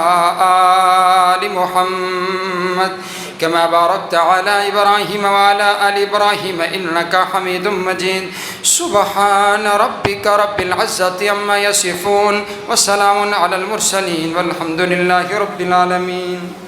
آل محمد كما باركت على إبراهيم وعلى آل إبراهيم إنك حميد مجيد سبحان ربك رب العزة عما يصفون وسلام على المرسلين والحمد لله رب العالمين۔